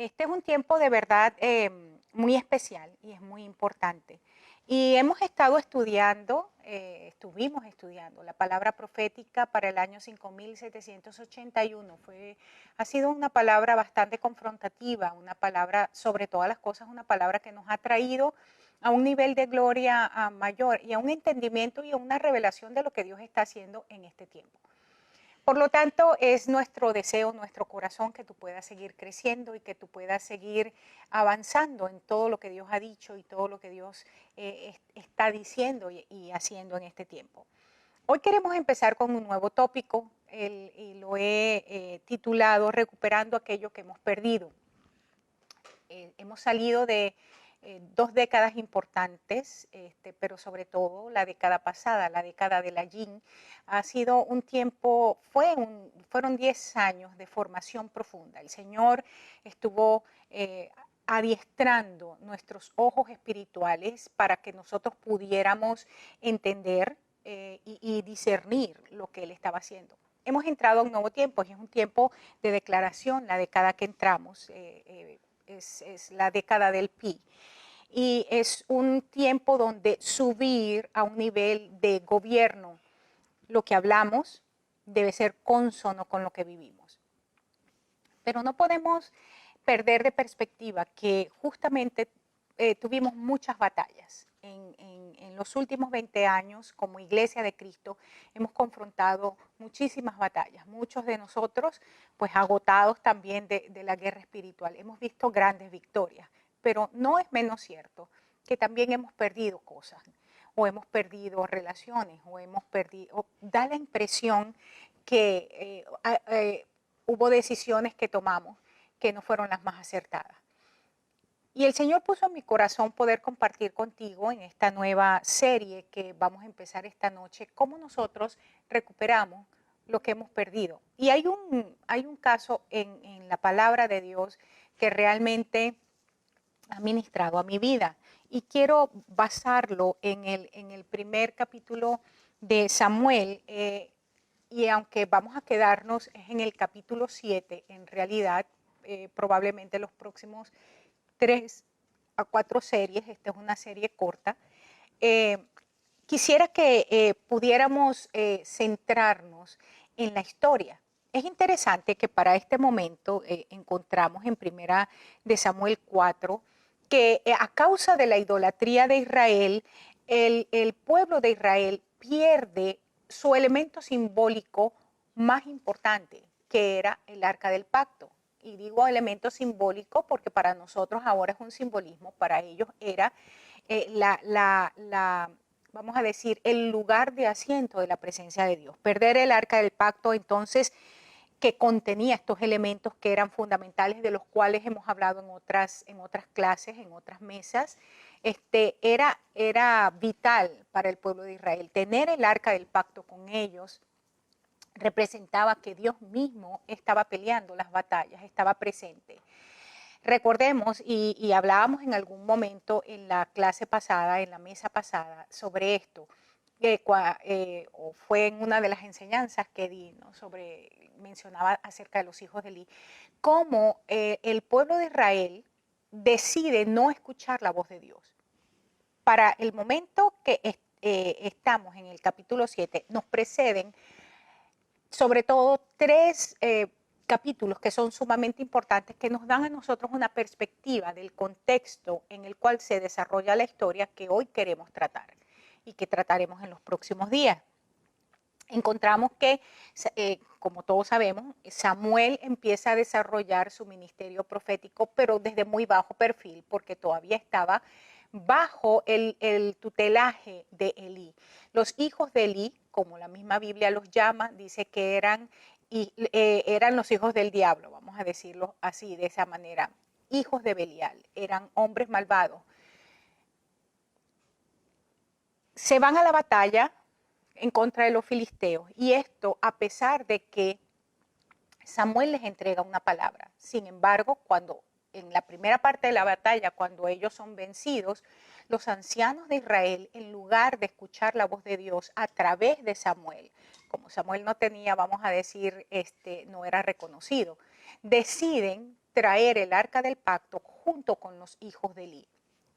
Este es un tiempo de verdad muy especial y es muy importante. Y hemos estado estuvimos estudiando la palabra profética para el año 5781. Ha sido una palabra bastante confrontativa, una palabra, sobre todas las cosas, una palabra que nos ha traído a un nivel de gloria mayor y a un entendimiento y a una revelación de lo que Dios está haciendo en este tiempo. Por lo tanto, es nuestro deseo, nuestro corazón que tú puedas seguir creciendo y que tú puedas seguir avanzando en todo lo que Dios ha dicho y todo lo que Dios está diciendo y haciendo en este tiempo. Hoy queremos empezar con un nuevo tópico y lo he titulado Recuperando aquello que hemos perdido. Hemos salido de 2 décadas importantes, pero sobre todo la década pasada, la década de la Yin, ha sido un tiempo, fueron 10 años de formación profunda. El Señor estuvo adiestrando nuestros ojos espirituales para que nosotros pudiéramos entender y discernir lo que Él estaba haciendo. Hemos entrado a un nuevo tiempo, y es un tiempo de declaración, la década que entramos. Es la década del Pi. Y es un tiempo donde subir a un nivel de gobierno, lo que hablamos debe ser consono con lo que vivimos. Pero no podemos perder de perspectiva que justamente tuvimos muchas batallas. En los últimos 20 años, como Iglesia de Cristo, hemos confrontado muchísimas batallas. Muchos de nosotros, pues agotados también de la guerra espiritual. Hemos visto grandes victorias, pero no es menos cierto que también hemos perdido cosas, o hemos perdido relaciones, da la impresión que hubo decisiones que tomamos que no fueron las más acertadas. Y el Señor puso en mi corazón poder compartir contigo en esta nueva serie que vamos a empezar esta noche, cómo nosotros recuperamos lo que hemos perdido. Y hay un caso en la palabra de Dios que realmente ha ministrado a mi vida. Y quiero basarlo en el primer capítulo de Samuel. Y aunque vamos a quedarnos en el capítulo 7, en realidad, probablemente los próximos 3 a 4 series, esta es una serie corta, quisiera que pudiéramos centrarnos en la historia. Es interesante que para este momento encontramos en primera de Samuel 4 que a causa de la idolatría de Israel, el pueblo de Israel pierde su elemento simbólico más importante, que era el arca del pacto. Y digo elemento simbólico porque para nosotros ahora es un simbolismo, para ellos era vamos a decir, el lugar de asiento de la presencia de Dios. Perder el arca del pacto, entonces, que contenía estos elementos que eran fundamentales, de los cuales hemos hablado en otras clases, en otras mesas, era vital para el pueblo de Israel. Tener el arca del pacto con ellos representaba que Dios mismo estaba peleando las batallas, estaba presente. Recordemos, y hablábamos en algún momento en la clase pasada, en la mesa pasada, sobre esto, o fue en una de las enseñanzas que di, ¿no? Mencionaba acerca de los hijos de Eli, cómo el pueblo de Israel decide no escuchar la voz de Dios. Para el momento que estamos en el capítulo 7, nos preceden sobre todo 3 capítulos que son sumamente importantes, que nos dan a nosotros una perspectiva del contexto en el cual se desarrolla la historia que hoy queremos tratar y que trataremos en los próximos días. Encontramos que, como todos sabemos, Samuel empieza a desarrollar su ministerio profético, pero desde muy bajo perfil, porque todavía estaba bajo el tutelaje de Elí. Los hijos de Elí, como la misma Biblia los llama, dice que eran los hijos del diablo, vamos a decirlo así, de esa manera, hijos de Belial, eran hombres malvados. Se van a la batalla en contra de los filisteos, y esto a pesar de que Samuel les entrega una palabra. Sin embargo, cuando en la primera parte de la batalla, cuando ellos son vencidos, los ancianos de Israel, en lugar de escuchar la voz de Dios a través de Samuel, como Samuel no tenía, vamos a decir, no era reconocido, deciden traer el arca del pacto junto con los hijos de Elí,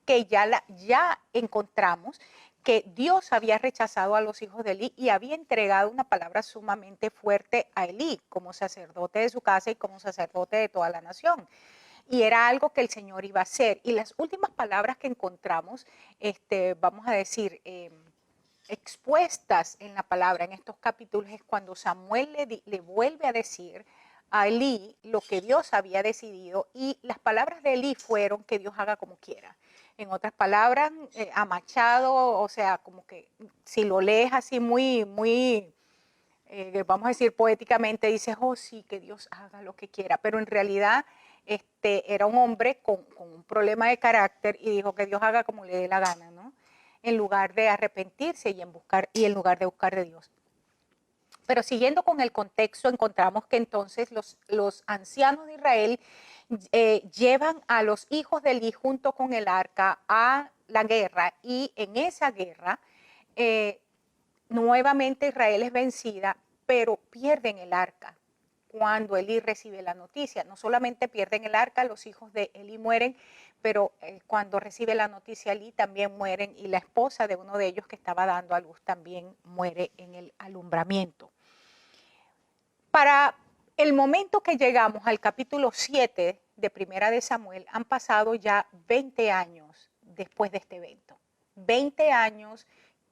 que ya encontramos que Dios había rechazado a los hijos de Elí y había entregado una palabra sumamente fuerte a Elí como sacerdote de su casa y como sacerdote de toda la nación. Y era algo que el Señor iba a hacer. Y las últimas palabras que encontramos, vamos a decir, expuestas en la palabra en estos capítulos es cuando Samuel le vuelve a decir a Elí lo que Dios había decidido, y las palabras de Elí fueron que Dios haga como quiera. En otras palabras, a Machado, o sea, como que si lo lees así muy, vamos a decir poéticamente, dices, oh sí, que Dios haga lo que quiera, pero en realidad era un hombre con un problema de carácter y dijo que Dios haga como le dé la gana, ¿no? En lugar de arrepentirse y en lugar de buscar de Dios. Pero siguiendo con el contexto, encontramos que entonces los ancianos de Israel llevan a los hijos de Elí junto con el arca a la guerra, y en esa guerra nuevamente Israel es vencida, pero pierden el arca. Cuando Elí recibe la noticia, no solamente pierden el arca, los hijos de Elí mueren, pero cuando recibe la noticia Elí también mueren, y la esposa de uno de ellos que estaba dando a luz también muere en el alumbramiento. Para el momento que llegamos al capítulo 7 de Primera de Samuel, han pasado ya 20 años después de este evento. 20 años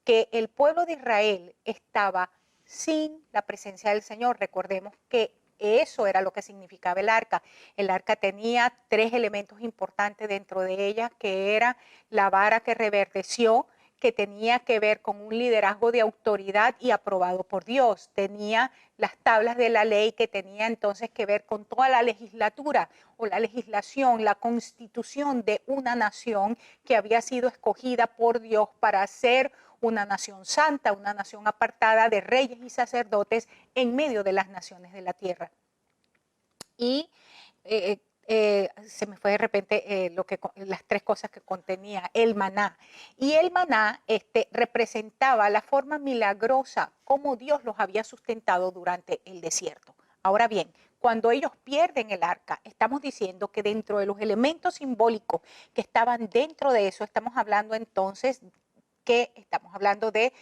que el pueblo de Israel estaba sin la presencia del Señor. Recordemos que eso era lo que significaba el arca. El arca tenía 3 elementos importantes dentro de ella, que era la vara que reverdeció, que tenía que ver con un liderazgo de autoridad y aprobado por Dios. Tenía las tablas de la ley, que tenía entonces que ver con toda la legislatura o la legislación, la constitución de una nación que había sido escogida por Dios para ser una nación santa, una nación apartada de reyes y sacerdotes en medio de las naciones de la tierra. Y se me fue de repente las 3 cosas que contenía el maná. Y el maná representaba la forma milagrosa como Dios los había sustentado durante el desierto. Ahora bien, cuando ellos pierden el arca, estamos diciendo que dentro de los elementos simbólicos que estaban dentro de eso, estamos hablando entonces de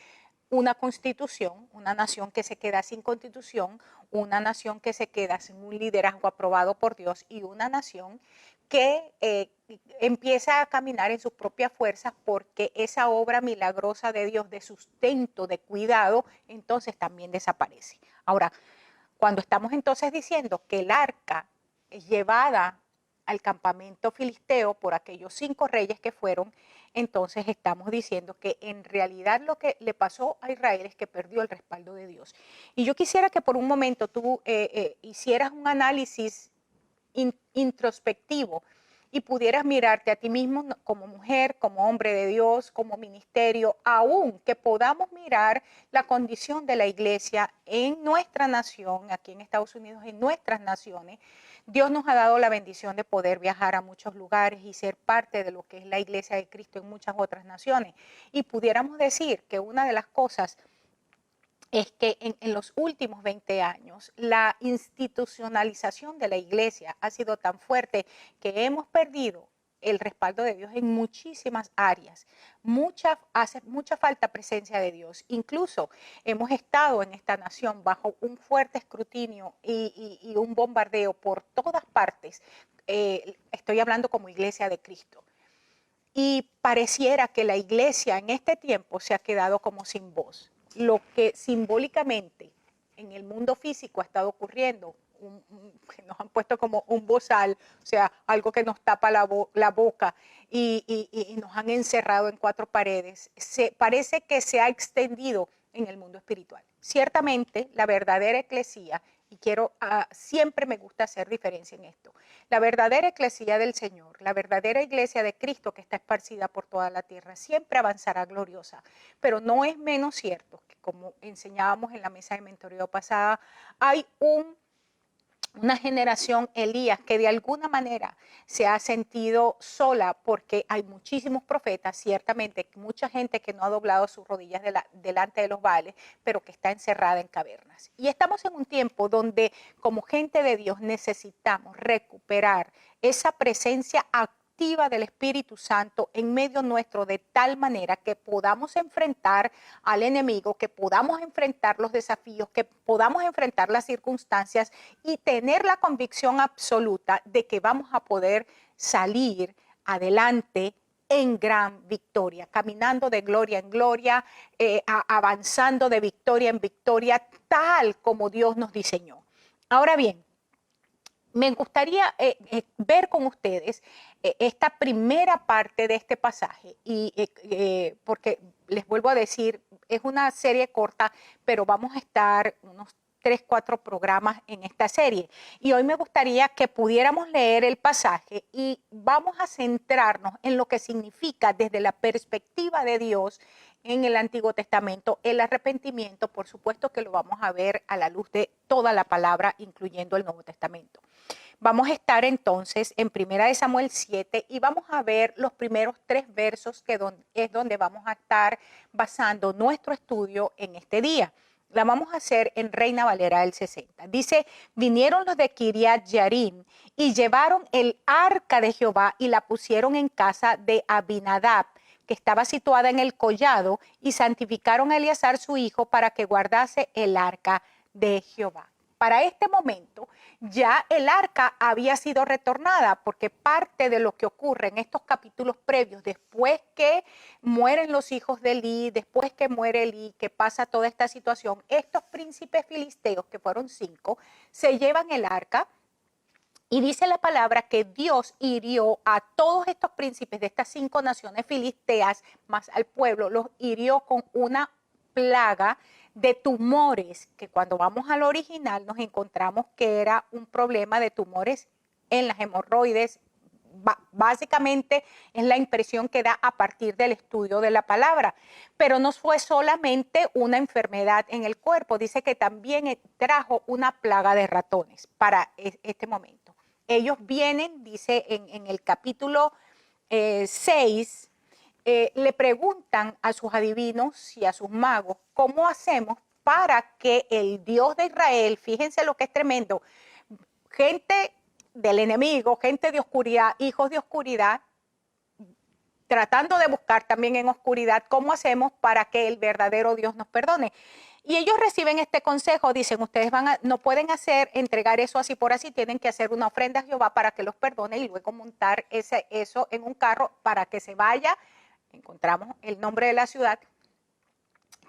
una constitución, una nación que se queda sin constitución, una nación que se queda sin un liderazgo aprobado por Dios, y una nación que empieza a caminar en sus propias fuerzas, porque esa obra milagrosa de Dios de sustento, de cuidado, entonces también desaparece. Ahora, cuando estamos entonces diciendo que el arca es llevada al campamento filisteo por aquellos 5 reyes que fueron, entonces estamos diciendo que en realidad lo que le pasó a Israel es que perdió el respaldo de Dios. Y yo quisiera que por un momento tú hicieras un análisis introspectivo y pudieras mirarte a ti mismo como mujer, como hombre de Dios, como ministerio, aún que podamos mirar la condición de la iglesia en nuestra nación, aquí en Estados Unidos, en nuestras naciones. Dios nos ha dado la bendición de poder viajar a muchos lugares y ser parte de lo que es la iglesia de Cristo en muchas otras naciones. Y pudiéramos decir que una de las cosas es que en los últimos 20 años la institucionalización de la iglesia ha sido tan fuerte que hemos perdido el respaldo de Dios en muchísimas áreas. Hace mucha falta presencia de Dios. Incluso hemos estado en esta nación bajo un fuerte escrutinio y un bombardeo por todas partes. Estoy hablando como iglesia de Cristo. Y pareciera que la iglesia en este tiempo se ha quedado como sin voz. Lo que simbólicamente en el mundo físico ha estado ocurriendo, que nos han puesto como un bozal, o sea, algo que nos tapa la boca y nos han encerrado en 4 paredes, parece que se ha extendido en el mundo espiritual. Ciertamente, la verdadera eclesía, y siempre me gusta hacer diferencia en esto, la verdadera eclesía del Señor, la verdadera iglesia de Cristo que está esparcida por toda la tierra, siempre avanzará gloriosa. Pero no es menos cierto que, como enseñábamos en la mesa de mentoreo pasada, hay una generación, Elías, que de alguna manera se ha sentido sola porque hay muchísimos profetas, ciertamente mucha gente que no ha doblado sus rodillas delante de los Baales, pero que está encerrada en cavernas. Y estamos en un tiempo donde como gente de Dios necesitamos recuperar esa presencia activa del Espíritu Santo en medio nuestro, de tal manera que podamos enfrentar al enemigo, que podamos enfrentar los desafíos, que podamos enfrentar las circunstancias y tener la convicción absoluta de que vamos a poder salir adelante en gran victoria, caminando de gloria en gloria, avanzando de victoria en victoria, tal como Dios nos diseñó. Ahora bien, me gustaría ver con ustedes esta primera parte de este pasaje, y porque les vuelvo a decir, es una serie corta, pero vamos a estar unos 3, 4 programas en esta serie. Y hoy me gustaría que pudiéramos leer el pasaje y vamos a centrarnos en lo que significa desde la perspectiva de Dios en el Antiguo Testamento el arrepentimiento. Por supuesto que lo vamos a ver a la luz de toda la palabra, incluyendo el Nuevo Testamento. Vamos a estar entonces en 1 Samuel 7 y vamos a ver los primeros 3 versos que es donde vamos a estar basando nuestro estudio en este día. La vamos a hacer en Reina Valera del 60. Dice, vinieron los de Kiriat Yarim y llevaron el arca de Jehová y la pusieron en casa de Abinadab, que estaba situada en el collado, y santificaron a Eleazar su hijo para que guardase el arca de Jehová. Para este momento ya el arca había sido retornada, porque parte de lo que ocurre en estos capítulos previos, después que mueren los hijos de Elí, después que muere Elí, que pasa toda esta situación, estos príncipes filisteos, que fueron 5, se llevan el arca. Y dice la palabra que Dios hirió a todos estos príncipes de estas 5 naciones filisteas, más al pueblo, los hirió con una plaga de tumores, que cuando vamos al original nos encontramos que era un problema de tumores en las hemorroides. Básicamente es la impresión que da a partir del estudio de la palabra, pero no fue solamente una enfermedad en el cuerpo, dice que también trajo una plaga de ratones para este momento. Ellos vienen, dice en el capítulo 6, le preguntan a sus adivinos y a sus magos, ¿cómo hacemos para que el Dios de Israel, fíjense lo que es tremendo, gente del enemigo, gente de oscuridad, hijos de oscuridad, tratando de buscar también en oscuridad, ¿cómo hacemos para que el verdadero Dios nos perdone? Y ellos reciben este consejo, dicen, ustedes no pueden entregar eso así por así, tienen que hacer una ofrenda a Jehová para que los perdone y luego montar eso en un carro para que se vaya. Encontramos el nombre de la ciudad,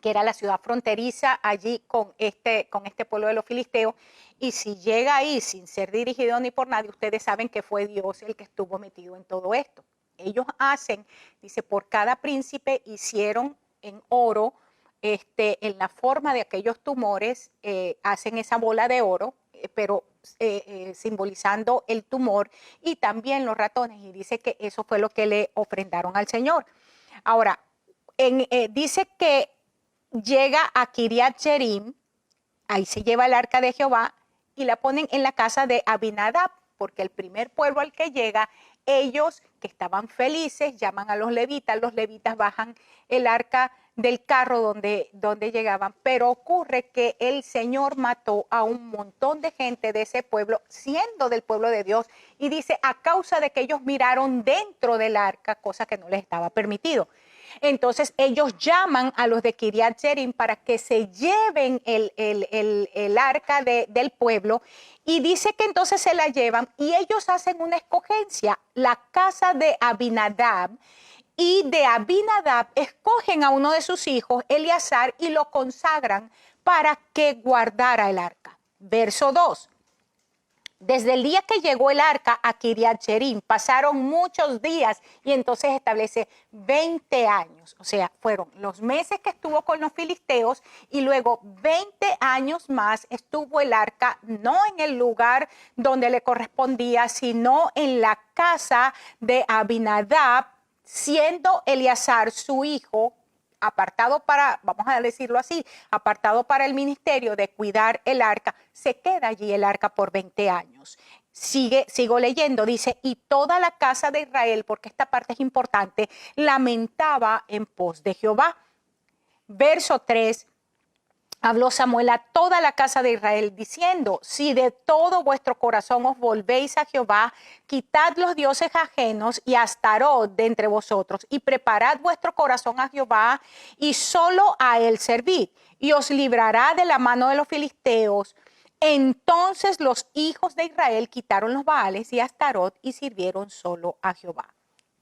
que era la ciudad fronteriza allí con este pueblo de los filisteos, y si llega ahí sin ser dirigido ni por nadie, ustedes saben que fue Dios el que estuvo metido en todo esto. Ellos hacen, dice, por cada príncipe hicieron en oro, en la forma de aquellos tumores, hacen esa bola de oro, pero simbolizando el tumor, y también los ratones, y dice que eso fue lo que le ofrendaron al Señor. Ahora, dice que llega a Kiriat Jearim, ahí se lleva el arca de Jehová y la ponen en la casa de Abinadab, porque el primer pueblo al que llega, ellos que estaban felices llaman a los levitas bajan el arca del carro donde llegaban, pero ocurre que el Señor mató a un montón de gente de ese pueblo, siendo del pueblo de Dios, y dice a causa de que ellos miraron dentro del arca, cosa que no les estaba permitido. Entonces ellos llaman a los de Kiriat Jearim para que se lleven el arca del pueblo, y dice que entonces se la llevan y ellos hacen una escogencia, la casa de Abinadab, y de Abinadab escogen a uno de sus hijos, Eleazar, y lo consagran para que guardara el arca. Verso 2. Desde el día que llegó el arca a Kiriat Jearim, pasaron muchos días, y entonces establece 20 años. O sea, fueron los meses que estuvo con los filisteos y luego 20 años más estuvo el arca, no en el lugar donde le correspondía, sino en la casa de Abinadab, siendo Eleazar su hijo apartado para, vamos a decirlo así, apartado para el ministerio de cuidar el arca, se queda allí el arca por 20 años. Sigo leyendo, dice, y toda la casa de Israel, porque esta parte es importante, lamentaba en pos de Jehová. Verso 3. Habló Samuel a toda la casa de Israel diciendo, si de todo vuestro corazón os volvéis a Jehová, quitad los dioses ajenos y a Astarot de entre vosotros y preparad vuestro corazón a Jehová y solo a él servid y os librará de la mano de los filisteos. Entonces los hijos de Israel quitaron los Baales y Astarot y sirvieron solo a Jehová.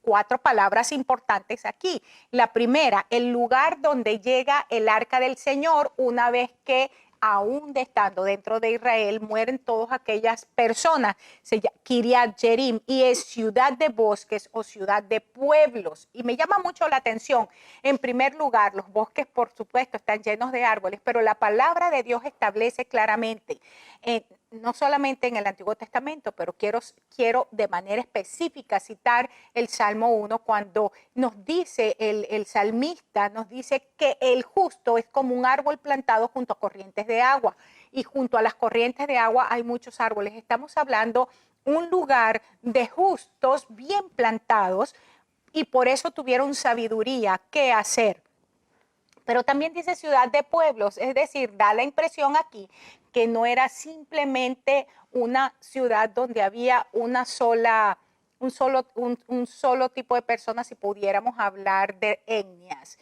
4 palabras importantes aquí. La primera, el lugar donde llega el arca del Señor una vez que aún estando dentro de Israel mueren todas aquellas personas. Se llama Kiriat Jearim y es ciudad de bosques o ciudad de pueblos. Y me llama mucho la atención. En primer lugar, los bosques por supuesto están llenos de árboles, pero la palabra de Dios establece claramente no solamente en el Antiguo Testamento, pero quiero de manera específica citar el Salmo 1 cuando nos dice el salmista, nos dice que el justo es como un árbol plantado junto a corrientes de agua y junto a las corrientes de agua hay muchos árboles. Estamos hablando un lugar de justos bien plantados y por eso tuvieron sabiduría qué hacer. Pero también dice ciudad de pueblos, es decir, da la impresión aquí que no era simplemente una ciudad donde había un solo tipo de personas, si pudiéramos hablar de etnias.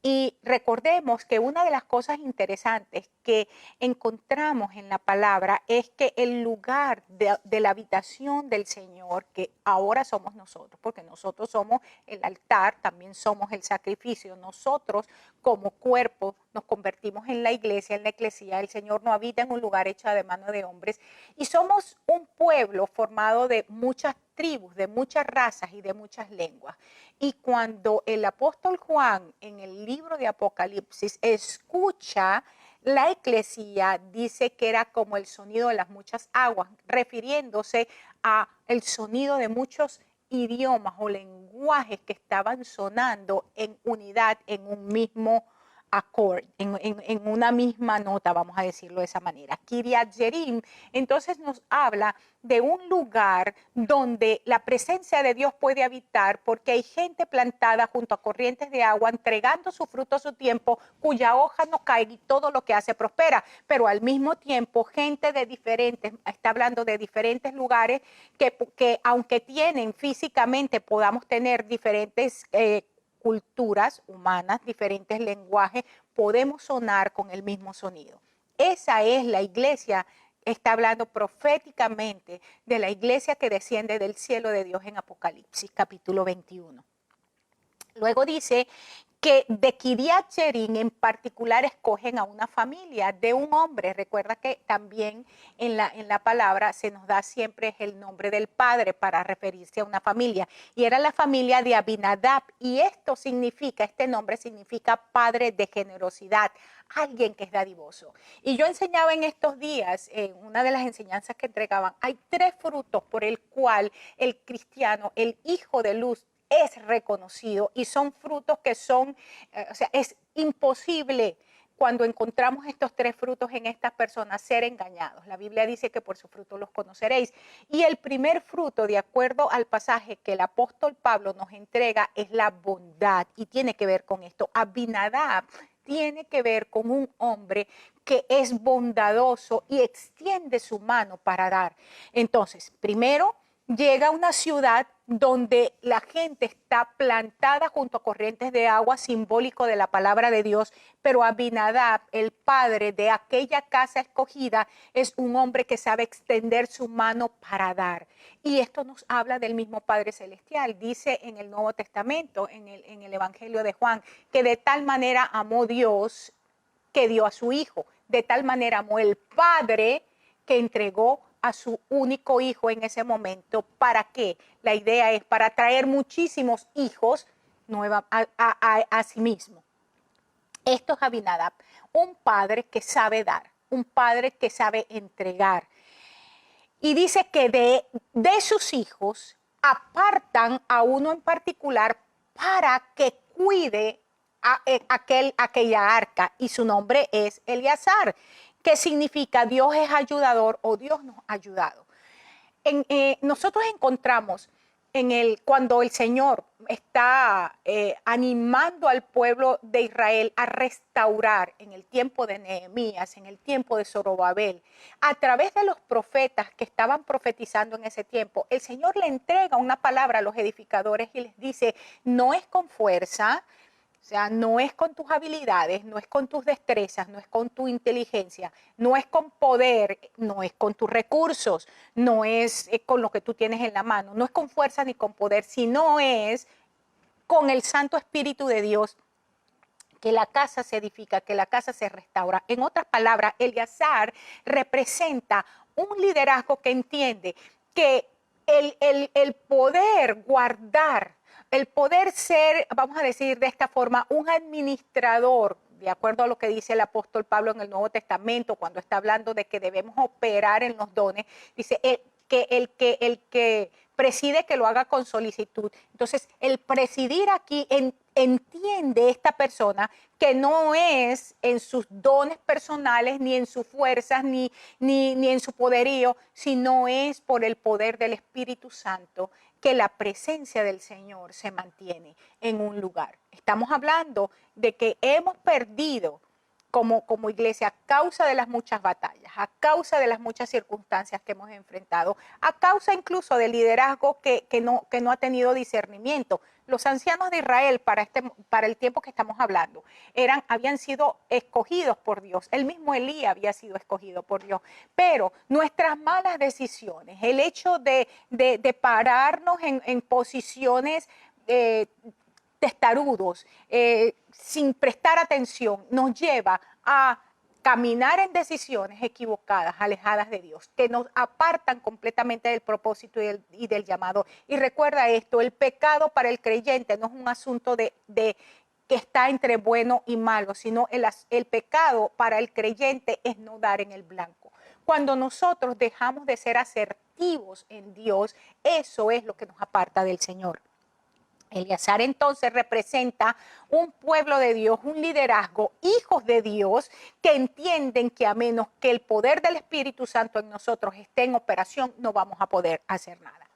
Y recordemos que una de las cosas interesantes que encontramos en la palabra es que el lugar de la habitación del Señor, que ahora somos nosotros, porque nosotros somos el altar, también somos el sacrificio, nosotros como cuerpo nos convertimos en la iglesia, en la eclesía, el Señor no habita en un lugar hecho de mano de hombres y somos un pueblo formado de muchas tribus, de muchas razas y de muchas lenguas. Y cuando el apóstol Juan en el libro de Apocalipsis escucha la eclesía, dice que era como el sonido de las muchas aguas, refiriéndose a el sonido de muchos idiomas o lenguajes que estaban sonando en unidad, en un mismo acorde, en una misma nota, vamos a decirlo de esa manera. Kiriat Jearim, entonces nos habla de un lugar donde la presencia de Dios puede habitar porque hay gente plantada junto a corrientes de agua, entregando su fruto a su tiempo, cuya hoja no cae y todo lo que hace prospera, pero al mismo tiempo gente de diferentes, está hablando de diferentes lugares que aunque tienen físicamente, podamos tener diferentes culturas humanas, diferentes lenguajes, podemos sonar con el mismo sonido. Esa es la iglesia, está hablando proféticamente de la iglesia que desciende del cielo de Dios en Apocalipsis, capítulo 21. Luego dice que de Kiriat Jearim en particular escogen a una familia de un hombre. Recuerda que también en la palabra se nos da siempre el nombre del padre para referirse a una familia. Y era la familia de Abinadab. Y esto significa, este nombre significa padre de generosidad, alguien que es dadivoso. Y yo enseñaba en estos días, en una de las enseñanzas que entregaban, hay 3 frutos por el cual el cristiano, el hijo de luz, es reconocido y son frutos que son, o sea, es imposible cuando encontramos estos 3 frutos en estas personas ser engañados. La Biblia dice que por su fruto los conoceréis. Y el primer fruto, de acuerdo al pasaje que el apóstol Pablo nos entrega, es la bondad y tiene que ver con esto. Abinadab tiene que ver con un hombre que es bondadoso y extiende su mano para dar. Entonces, primero, llega a una ciudad donde la gente está plantada junto a corrientes de agua, simbólico de la palabra de Dios, pero Abinadab, el padre de aquella casa escogida, es un hombre que sabe extender su mano para dar. Y esto nos habla del mismo Padre Celestial. Dice en el Nuevo Testamento, en el Evangelio de Juan, que de tal manera amó Dios que dio a su Hijo. De tal manera amó el Padre que entregó a su único hijo en ese momento. ¿Para qué? La idea es para traer muchísimos hijos a sí mismo. Esto es Abinadab, un padre que sabe dar, un padre que sabe entregar. Y dice que de sus hijos apartan a uno en particular para que cuide aquella arca, y su nombre es Eleazar, que significa Dios es ayudador o Dios nos ha ayudado. Nosotros encontramos cuando el Señor está animando al pueblo de Israel a restaurar en el tiempo de Nehemías, en el tiempo de Zorobabel, a través de los profetas que estaban profetizando en ese tiempo, el Señor le entrega una palabra a los edificadores y les dice, no es con fuerza, o sea, no es con tus habilidades, no es con tus destrezas, no es con tu inteligencia, no es con poder, no es con tus recursos, no es con lo que tú tienes en la mano, no es con fuerza ni con poder, sino es con el Santo Espíritu de Dios que la casa se edifica, que la casa se restaura. En otras palabras, Eleazar representa un liderazgo que entiende que el poder guardar, el poder ser, vamos a decir de esta forma, un administrador, de acuerdo a lo que dice el apóstol Pablo en el Nuevo Testamento, cuando está hablando de que debemos operar en los dones, dice el que preside que lo haga con solicitud. Entonces, el presidir aquí entiende esta persona que no es en sus dones personales, ni en sus fuerzas, ni en su poderío, sino es por el poder del Espíritu Santo que la presencia del Señor se mantiene en un lugar. Estamos hablando de que hemos perdido como iglesia a causa de las muchas batallas, a causa de las muchas circunstancias que hemos enfrentado, a causa incluso del liderazgo que no ha tenido discernimiento. Los ancianos de Israel para el tiempo que estamos hablando habían sido escogidos por Dios. El mismo Elías había sido escogido por Dios. Pero nuestras malas decisiones, el hecho de pararnos en posiciones testarudos, sin prestar atención, nos lleva a caminar en decisiones equivocadas, alejadas de Dios, que nos apartan completamente del propósito y del llamado. Y recuerda esto, el pecado para el creyente no es un asunto de que está entre bueno y malo, sino el pecado para el creyente es no dar en el blanco. Cuando nosotros dejamos de ser asertivos en Dios, eso es lo que nos aparta del Señor. Eleazar entonces representa un pueblo de Dios, un liderazgo, hijos de Dios que entienden que a menos que el poder del Espíritu Santo en nosotros esté en operación, no vamos a poder hacer nada.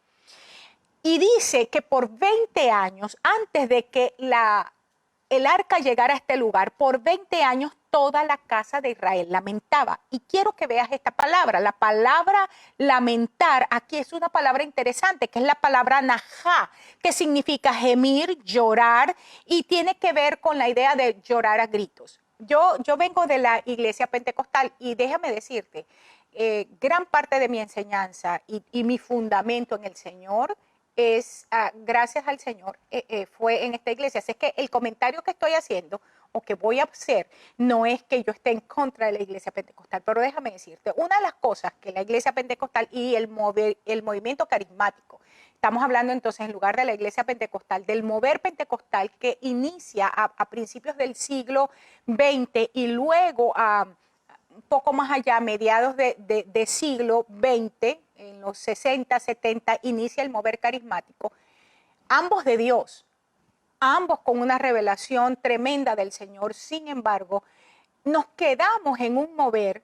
Y dice que por 20 años, antes de que el arca llegara a este lugar, por 20 años toda la casa de Israel lamentaba. Y quiero que veas esta palabra. La palabra lamentar aquí es una palabra interesante, que es la palabra najá, que significa gemir, llorar, y tiene que ver con la idea de llorar a gritos. Yo vengo de la iglesia pentecostal y déjame decirte, gran parte de mi enseñanza y mi fundamento en el Señor es, gracias al Señor, fue en esta iglesia. Así que el comentario que estoy haciendo o que voy a hacer no es que yo esté en contra de la iglesia pentecostal, pero déjame decirte, una de las cosas que la iglesia pentecostal y el movimiento carismático, estamos hablando entonces en lugar de la iglesia pentecostal, del mover pentecostal que inicia a principios del siglo XX y luego un poco más allá, a mediados de siglo XX, en los 60, 70, inicia el mover carismático, ambos de Dios, ambos con una revelación tremenda del Señor. Sin embargo, nos quedamos en un mover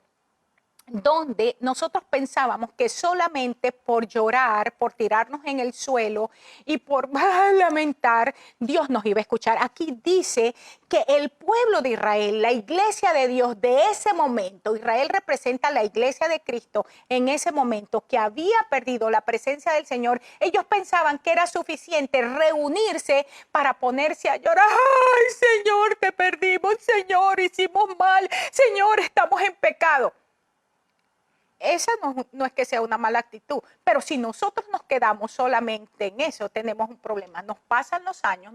donde nosotros pensábamos que solamente por llorar, por tirarnos en el suelo y por lamentar, Dios nos iba a escuchar. Aquí dice que el pueblo de Israel, la iglesia de Dios de ese momento, Israel representa la iglesia de Cristo en ese momento que había perdido la presencia del Señor, ellos pensaban que era suficiente reunirse para ponerse a llorar. ¡Ay, Señor, te perdimos! Señor, hicimos mal. Señor, estamos en pecado. Esa no es que sea una mala actitud, pero si nosotros nos quedamos solamente en eso, tenemos un problema. Nos pasan los años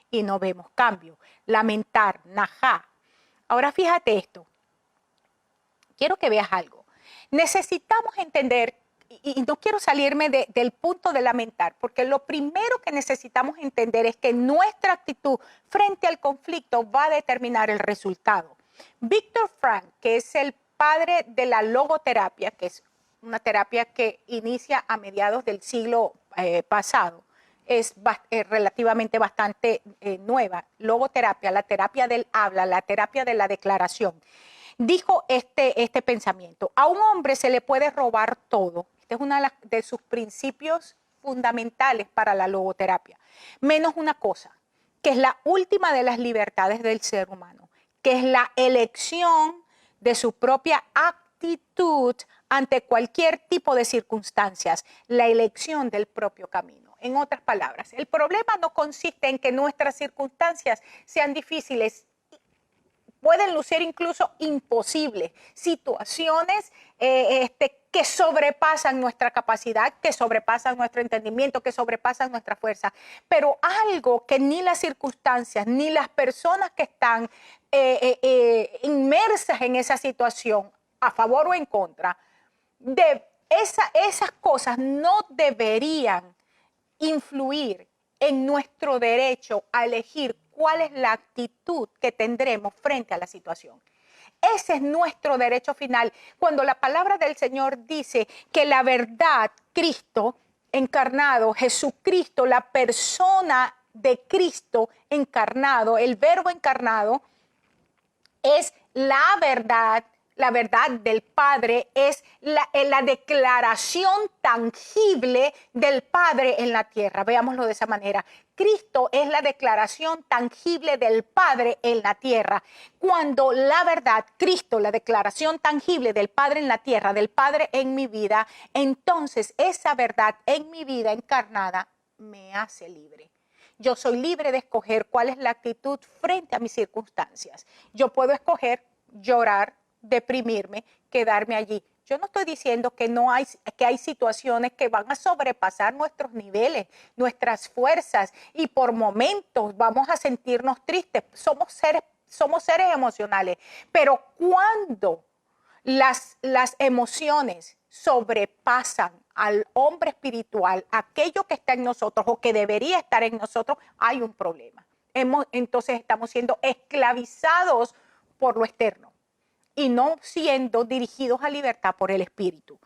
y no vemos cambio. Lamentar, najá. Ahora fíjate esto. Quiero que veas algo. Necesitamos entender, y no quiero salirme del punto de lamentar, porque lo primero que necesitamos entender es que nuestra actitud frente al conflicto va a determinar el resultado. Víctor Frank, que es el padre de la logoterapia, que es una terapia que inicia a mediados del siglo pasado, es relativamente bastante nueva. Logoterapia, la terapia del habla, la terapia de la declaración. Dijo este pensamiento: a un hombre se le puede robar todo. Este es uno de sus principios fundamentales para la logoterapia, menos una cosa, que es la última de las libertades del ser humano, que es la elección de su propia actitud ante cualquier tipo de circunstancias, la elección del propio camino. En otras palabras, el problema no consiste en que nuestras circunstancias sean difíciles, pueden lucir incluso imposibles, situaciones que sobrepasan nuestra capacidad, que sobrepasan nuestro entendimiento, que sobrepasan nuestra fuerza, pero algo que ni las circunstancias ni las personas que están inmersas en esa situación, a favor o en contra, esas cosas no deberían influir en nuestro derecho a elegir cuál es la actitud que tendremos frente a la situación. Ese es nuestro derecho final. Cuando la palabra del Señor dice que la verdad, Cristo encarnado, Jesucristo, la persona de Cristo encarnado, el verbo encarnado, es la verdad del Padre, es la declaración tangible del Padre en la tierra. Veámoslo de esa manera. Cristo es la declaración tangible del Padre en la tierra. Cuando la verdad, Cristo, la declaración tangible del Padre en la tierra, del Padre en mi vida, entonces esa verdad en mi vida encarnada me hace libre. Yo soy libre de escoger cuál es la actitud frente a mis circunstancias. Yo puedo escoger llorar, deprimirme, quedarme allí. Yo no estoy diciendo que hay situaciones que van a sobrepasar nuestros niveles, nuestras fuerzas, y por momentos vamos a sentirnos tristes. Somos seres emocionales, pero cuando las emociones sobrepasan al hombre espiritual, aquello que está en nosotros o que debería estar en nosotros, hay un problema. Entonces estamos siendo esclavizados por lo externo y no siendo dirigidos a libertad por el espíritu.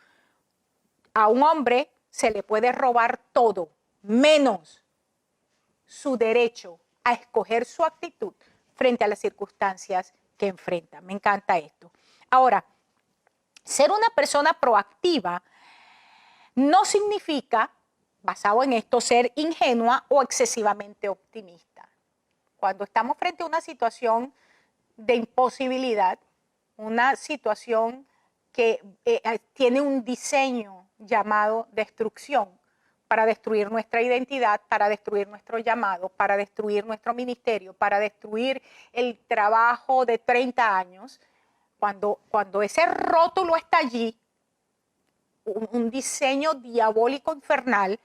A un hombre se le puede robar todo, menos su derecho a escoger su actitud frente a las circunstancias que enfrenta. Me encanta esto. Ahora, ser una persona proactiva no significa, basado en esto, ser ingenua o excesivamente optimista. Cuando estamos frente a una situación de imposibilidad, una situación que tiene un diseño llamado destrucción, para destruir nuestra identidad, para destruir nuestro llamado, para destruir nuestro ministerio, para destruir el trabajo de 30 años, cuando ese rótulo está allí, un diseño diabólico infernal,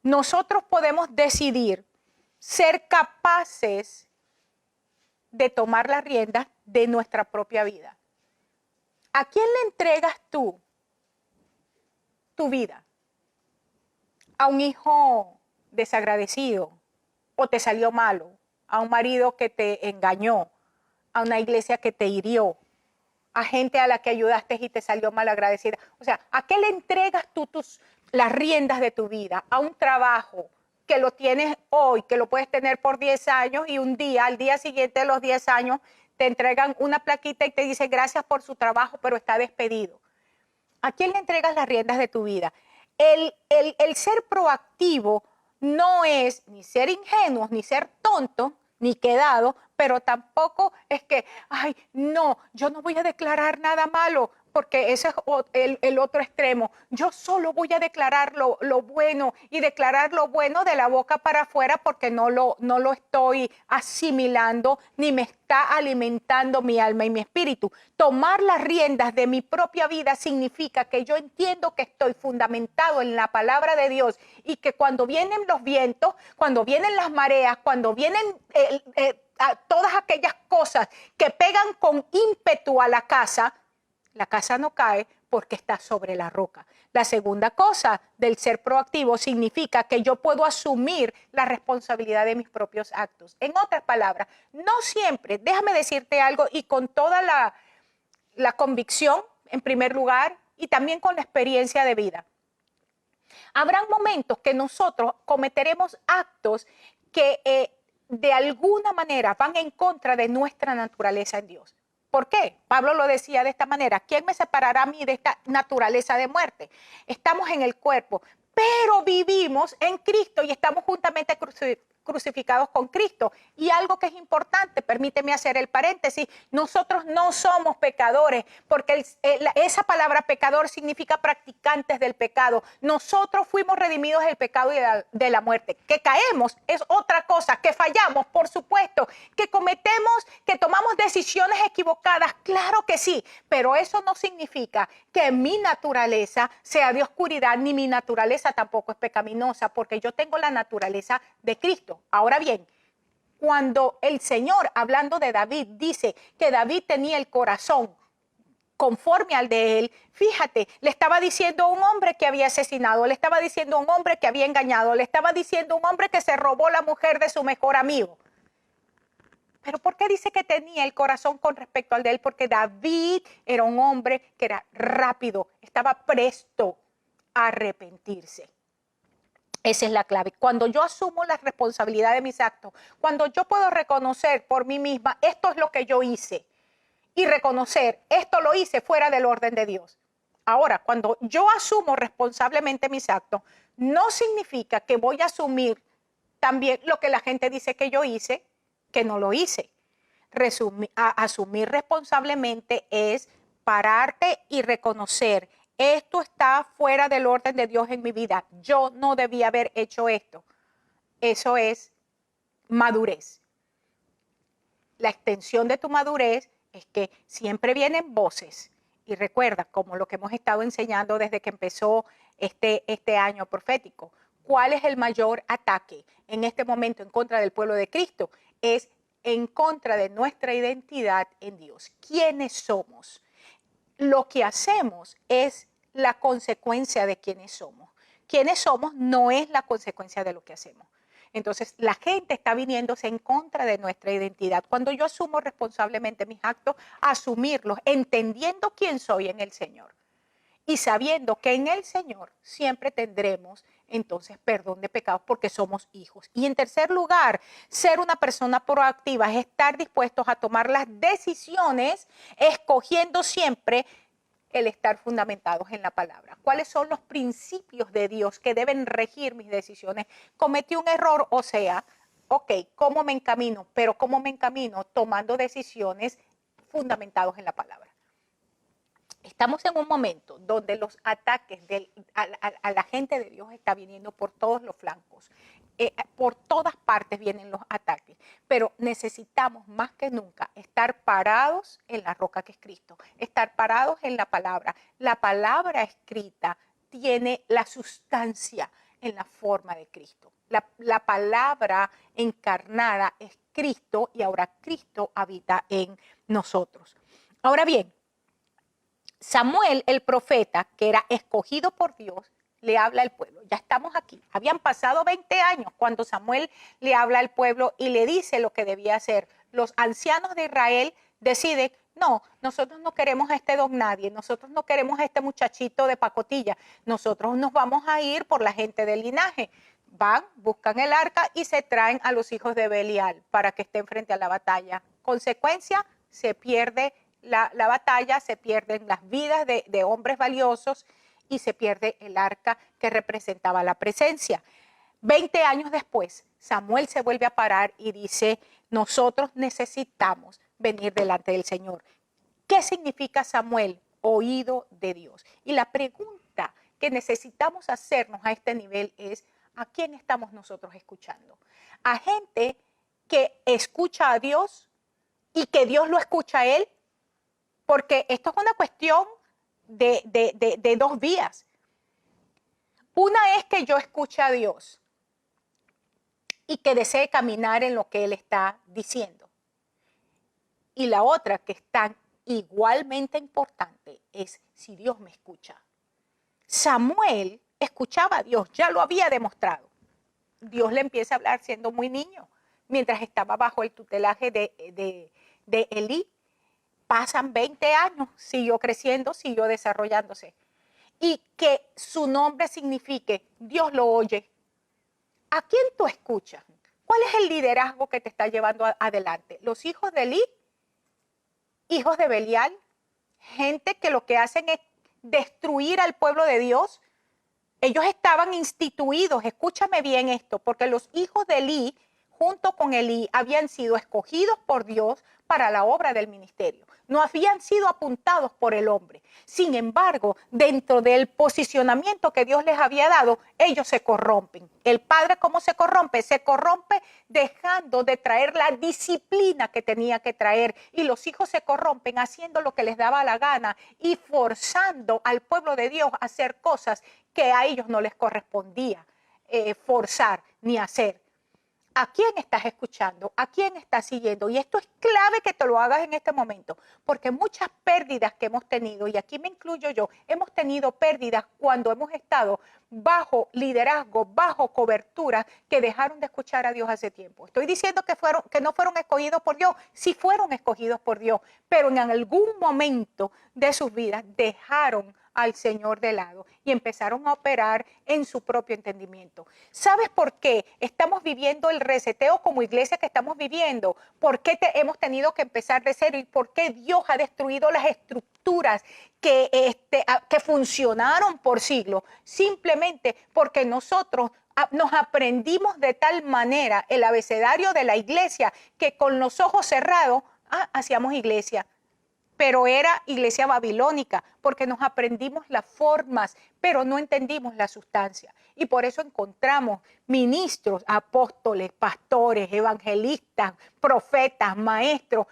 nosotros podemos decidir ser capaces de tomar las riendas de nuestra propia vida. ¿A quién le entregas tú tu vida? ¿A un hijo desagradecido o te salió malo? ¿A un marido que te engañó? ¿A una iglesia que te hirió? ¿A gente a la que ayudaste y te salió mal agradecida? O sea, ¿a qué le entregas tú las riendas de tu vida? ¿A un trabajo que lo tienes hoy, que lo puedes tener por 10 años y al día siguiente de los 10 años, te entregan una plaquita y te dicen gracias por su trabajo, pero está despedido? ¿A quién le entregas las riendas de tu vida? El ser proactivo no es ni ser ingenuos, ni ser tontos, ni quedado, pero tampoco es que, ay, no, yo no voy a declarar nada malo, porque ese es el otro extremo. Yo solo voy a declarar lo bueno y declarar lo bueno de la boca para afuera porque no lo estoy asimilando ni me está alimentando mi alma y mi espíritu. Tomar las riendas de mi propia vida significa que yo entiendo que estoy fundamentado en la palabra de Dios y que cuando vienen los vientos, cuando vienen las mareas, cuando vienen todas aquellas cosas que pegan con ímpetu a la casa no cae porque está sobre la roca. La segunda cosa del ser proactivo significa que yo puedo asumir la responsabilidad de mis propios actos. En otras palabras, no siempre, déjame decirte algo y con toda la convicción, en primer lugar, y también con la experiencia de vida. Habrán momentos que nosotros cometeremos actos que de alguna manera van en contra de nuestra naturaleza en Dios. ¿Por qué? Pablo lo decía de esta manera: ¿quién me separará a mí de esta naturaleza de muerte? Estamos en el cuerpo, pero vivimos en Cristo y estamos juntamente crucificados con Cristo. Y algo que es importante, permíteme hacer el paréntesis: nosotros no somos pecadores, porque esa palabra pecador significa practicantes del pecado. Nosotros fuimos redimidos del pecado y de la muerte. Que caemos es otra cosa, que fallamos, por supuesto, que cometemos, que tomamos decisiones equivocadas, claro que sí, pero eso no significa que mi naturaleza sea de oscuridad, ni mi naturaleza tampoco es pecaminosa, porque yo tengo la naturaleza de Cristo. Ahora bien, cuando el Señor, hablando de David, dice que David tenía el corazón conforme al de él, fíjate, le estaba diciendo a un hombre que había asesinado, le estaba diciendo a un hombre que había engañado, le estaba diciendo a un hombre que se robó la mujer de su mejor amigo. ¿Pero por qué dice que tenía el corazón con respecto al de él? Porque David era un hombre que era rápido, estaba presto a arrepentirse. Esa es la clave. Cuando yo asumo la responsabilidad de mis actos, cuando yo puedo reconocer por mí misma, esto es lo que yo hice, y reconocer, esto lo hice fuera del orden de Dios. Ahora, cuando yo asumo responsablemente mis actos, no significa que voy a asumir también lo que la gente dice que yo hice, que no lo hice. Asumir responsablemente es pararte y reconocer: esto está fuera del orden de Dios en mi vida, yo no debía haber hecho esto. Eso es madurez. La extensión de tu madurez es que siempre vienen voces. Y recuerda, como lo que hemos estado enseñando desde que empezó este año profético, ¿cuál es el mayor ataque en este momento en contra del pueblo de Cristo? Es en contra de nuestra identidad en Dios. ¿Quiénes somos? Lo que hacemos es la consecuencia de quiénes somos. Quiénes somos no es la consecuencia de lo que hacemos. Entonces, la gente está viniéndose en contra de nuestra identidad. Cuando yo asumo responsablemente mis actos, asumirlos, entendiendo quién soy en el Señor y sabiendo que en el Señor siempre tendremos entonces perdón de pecados porque somos hijos. Y en tercer lugar, ser una persona proactiva es estar dispuestos a tomar las decisiones, escogiendo siempre el estar fundamentados en la palabra. ¿Cuáles son los principios de Dios que deben regir mis decisiones? Cometí un error, o sea, ok, ¿cómo me encamino? Pero ¿cómo me encamino? Tomando decisiones fundamentados en la palabra. Estamos en un momento donde los ataques a la gente de Dios está viniendo por todos los flancos. Por todas partes vienen los ataques, pero necesitamos más que nunca estar parados en la roca que es Cristo, estar parados en la palabra. La palabra escrita tiene la sustancia en la forma de Cristo. La palabra encarnada es Cristo y ahora Cristo habita en nosotros. Ahora bien, Samuel, el profeta, que era escogido por Dios, le habla al pueblo. Ya estamos aquí. Habían pasado 20 años cuando Samuel le habla al pueblo y le dice lo que debía hacer. Los ancianos de Israel deciden: no, nosotros no queremos a este don nadie, nosotros no queremos a este muchachito de pacotilla, nosotros nos vamos a ir por la gente del linaje. Van, buscan el arca y se traen a los hijos de Belial para que estén frente a la batalla. Consecuencia, se pierde la batalla, se pierden las vidas de hombres valiosos y se pierde el arca que representaba la presencia. 20 años después, Samuel se vuelve a parar y dice: nosotros necesitamos venir delante del Señor. ¿Qué significa Samuel? Oído de Dios. Y la pregunta que necesitamos hacernos a este nivel es: ¿a quién estamos nosotros escuchando? ¿A gente que escucha a Dios y que Dios lo escucha a él? Porque esto es una cuestión de dos vías. Una es que yo escuche a Dios y que desee caminar en lo que Él está diciendo. Y la otra, que es tan igualmente importante, es si Dios me escucha. Samuel escuchaba a Dios, ya lo había demostrado. Dios le empieza a hablar siendo muy niño, mientras estaba bajo el tutelaje de Elí. Pasan 20 años, siguió creciendo, siguió desarrollándose. y que su nombre signifique Dios lo oye. ¿A quién tú escuchas? ¿Cuál es el liderazgo que te está llevando adelante? ¿Los hijos de Eli? ¿Hijos de Belial? Gente que lo que hacen es destruir al pueblo de Dios. Ellos estaban instituidos, escúchame bien esto, porque los hijos de Elí, junto con Elí, habían sido escogidos por Dios para la obra del ministerio. No habían sido apuntados por el hombre. Sin embargo, dentro del posicionamiento que Dios les había dado, ellos se corrompen. El padre, ¿cómo se corrompe? Se corrompe dejando de traer la disciplina que tenía que traer. Y los hijos se corrompen haciendo lo que les daba la gana y forzando al pueblo de Dios a hacer cosas que a ellos no les correspondía forzar ni hacer. ¿A quién estás escuchando? ¿A quién estás siguiendo? Y esto es clave que te lo hagas en este momento, porque muchas pérdidas que hemos tenido, y aquí me incluyo yo, hemos tenido pérdidas cuando hemos estado bajo liderazgo, bajo cobertura, que dejaron de escuchar a Dios hace tiempo. Estoy diciendo que no fueron escogidos por Dios, sí fueron escogidos por Dios, pero en algún momento de sus vidas dejaron al Señor de lado y empezaron a operar en su propio entendimiento. ¿Sabes por qué estamos viviendo el reseteo como iglesia que estamos viviendo? ¿Por qué hemos tenido que empezar de cero? ¿Y por qué Dios ha destruido las estructuras que funcionaron por siglos? Simplemente porque nosotros nos aprendimos de tal manera el abecedario de la iglesia que con los ojos cerrados hacíamos iglesia. Pero era iglesia babilónica, porque nos aprendimos las formas, pero no entendimos la sustancia. Y por eso encontramos ministros, apóstoles, pastores, evangelistas, profetas, maestros,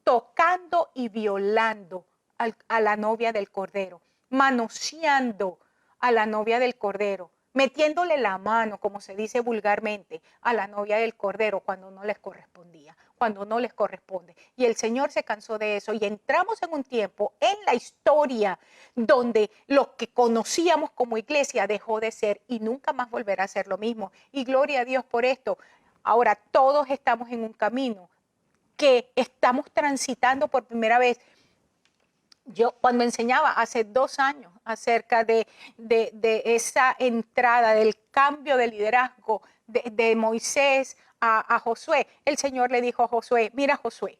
tocando y violando a la novia del Cordero, manoseando a la novia del Cordero, metiéndole la mano, como se dice vulgarmente, a la novia del Cordero cuando no les correspondía, cuando no les corresponde. Y el Señor se cansó de eso y entramos en un tiempo en la historia donde lo que conocíamos como iglesia dejó de ser y nunca más volverá a ser lo mismo. Y gloria a Dios por esto. Ahora todos estamos en un camino que estamos transitando por primera vez. Yo cuando enseñaba hace 2 años acerca de esa entrada, del cambio de liderazgo de Moisés a Josué, el Señor le dijo a Josué, mira Josué,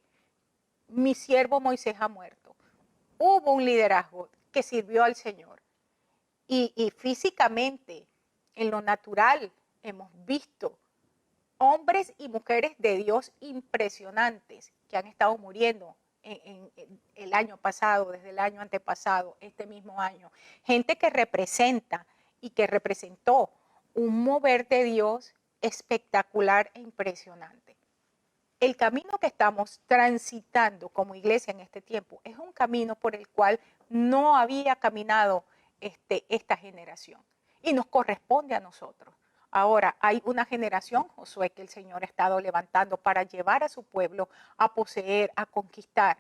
mi siervo Moisés ha muerto. Hubo un liderazgo que sirvió al Señor y físicamente, en lo natural, hemos visto hombres y mujeres de Dios impresionantes que han estado muriendo en el año pasado, desde el año antepasado, este mismo año. Gente que representa y que representó un mover de Dios espectacular e impresionante. El camino que estamos transitando como iglesia en este tiempo es un camino por el cual no había caminado esta generación y nos corresponde a nosotros. Ahora hay una generación, Josué, que el Señor ha estado levantando para llevar a su pueblo a poseer, a conquistar.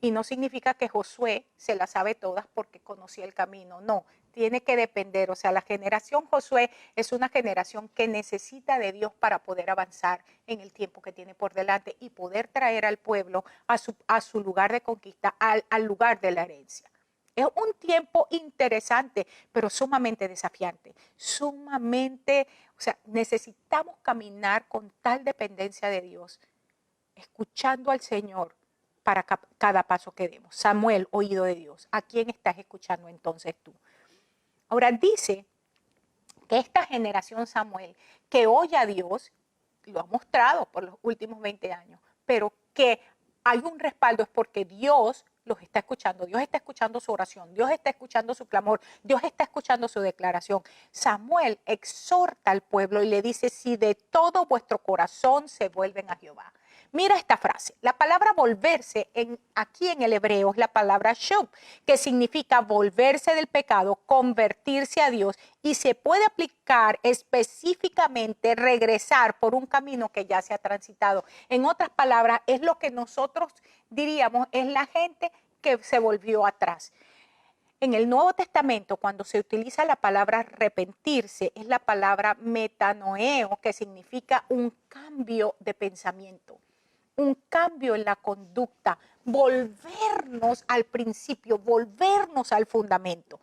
Y no significa que Josué se la sabe todas porque conocía el camino, no, tiene que depender. O sea, la generación Josué es una generación que necesita de Dios para poder avanzar en el tiempo que tiene por delante y poder traer al pueblo a su lugar de conquista, al lugar de la herencia. Es un tiempo interesante, pero sumamente desafiante, sumamente, o sea, necesitamos caminar con tal dependencia de Dios, escuchando al Señor para cada paso que demos. Samuel, oído de Dios. ¿A quién estás escuchando entonces tú? Ahora dice que esta generación Samuel, que oye a Dios, lo ha mostrado por los últimos 20 años, pero que hay un respaldo es porque Dios los está escuchando, Dios está escuchando su oración, Dios está escuchando su clamor, Dios está escuchando su declaración. Samuel exhorta al pueblo y le dice, si de todo vuestro corazón se vuelven a Jehová. Mira esta frase, la palabra volverse aquí en el hebreo es la palabra shub, que significa volverse del pecado, convertirse a Dios y se puede aplicar específicamente regresar por un camino que ya se ha transitado. En otras palabras, es lo que nosotros diríamos, es la gente que se volvió atrás. En el Nuevo Testamento, cuando se utiliza la palabra arrepentirse, es la palabra metanoeo, que significa un cambio de pensamiento, un cambio en la conducta, volvernos al principio, volvernos al fundamento.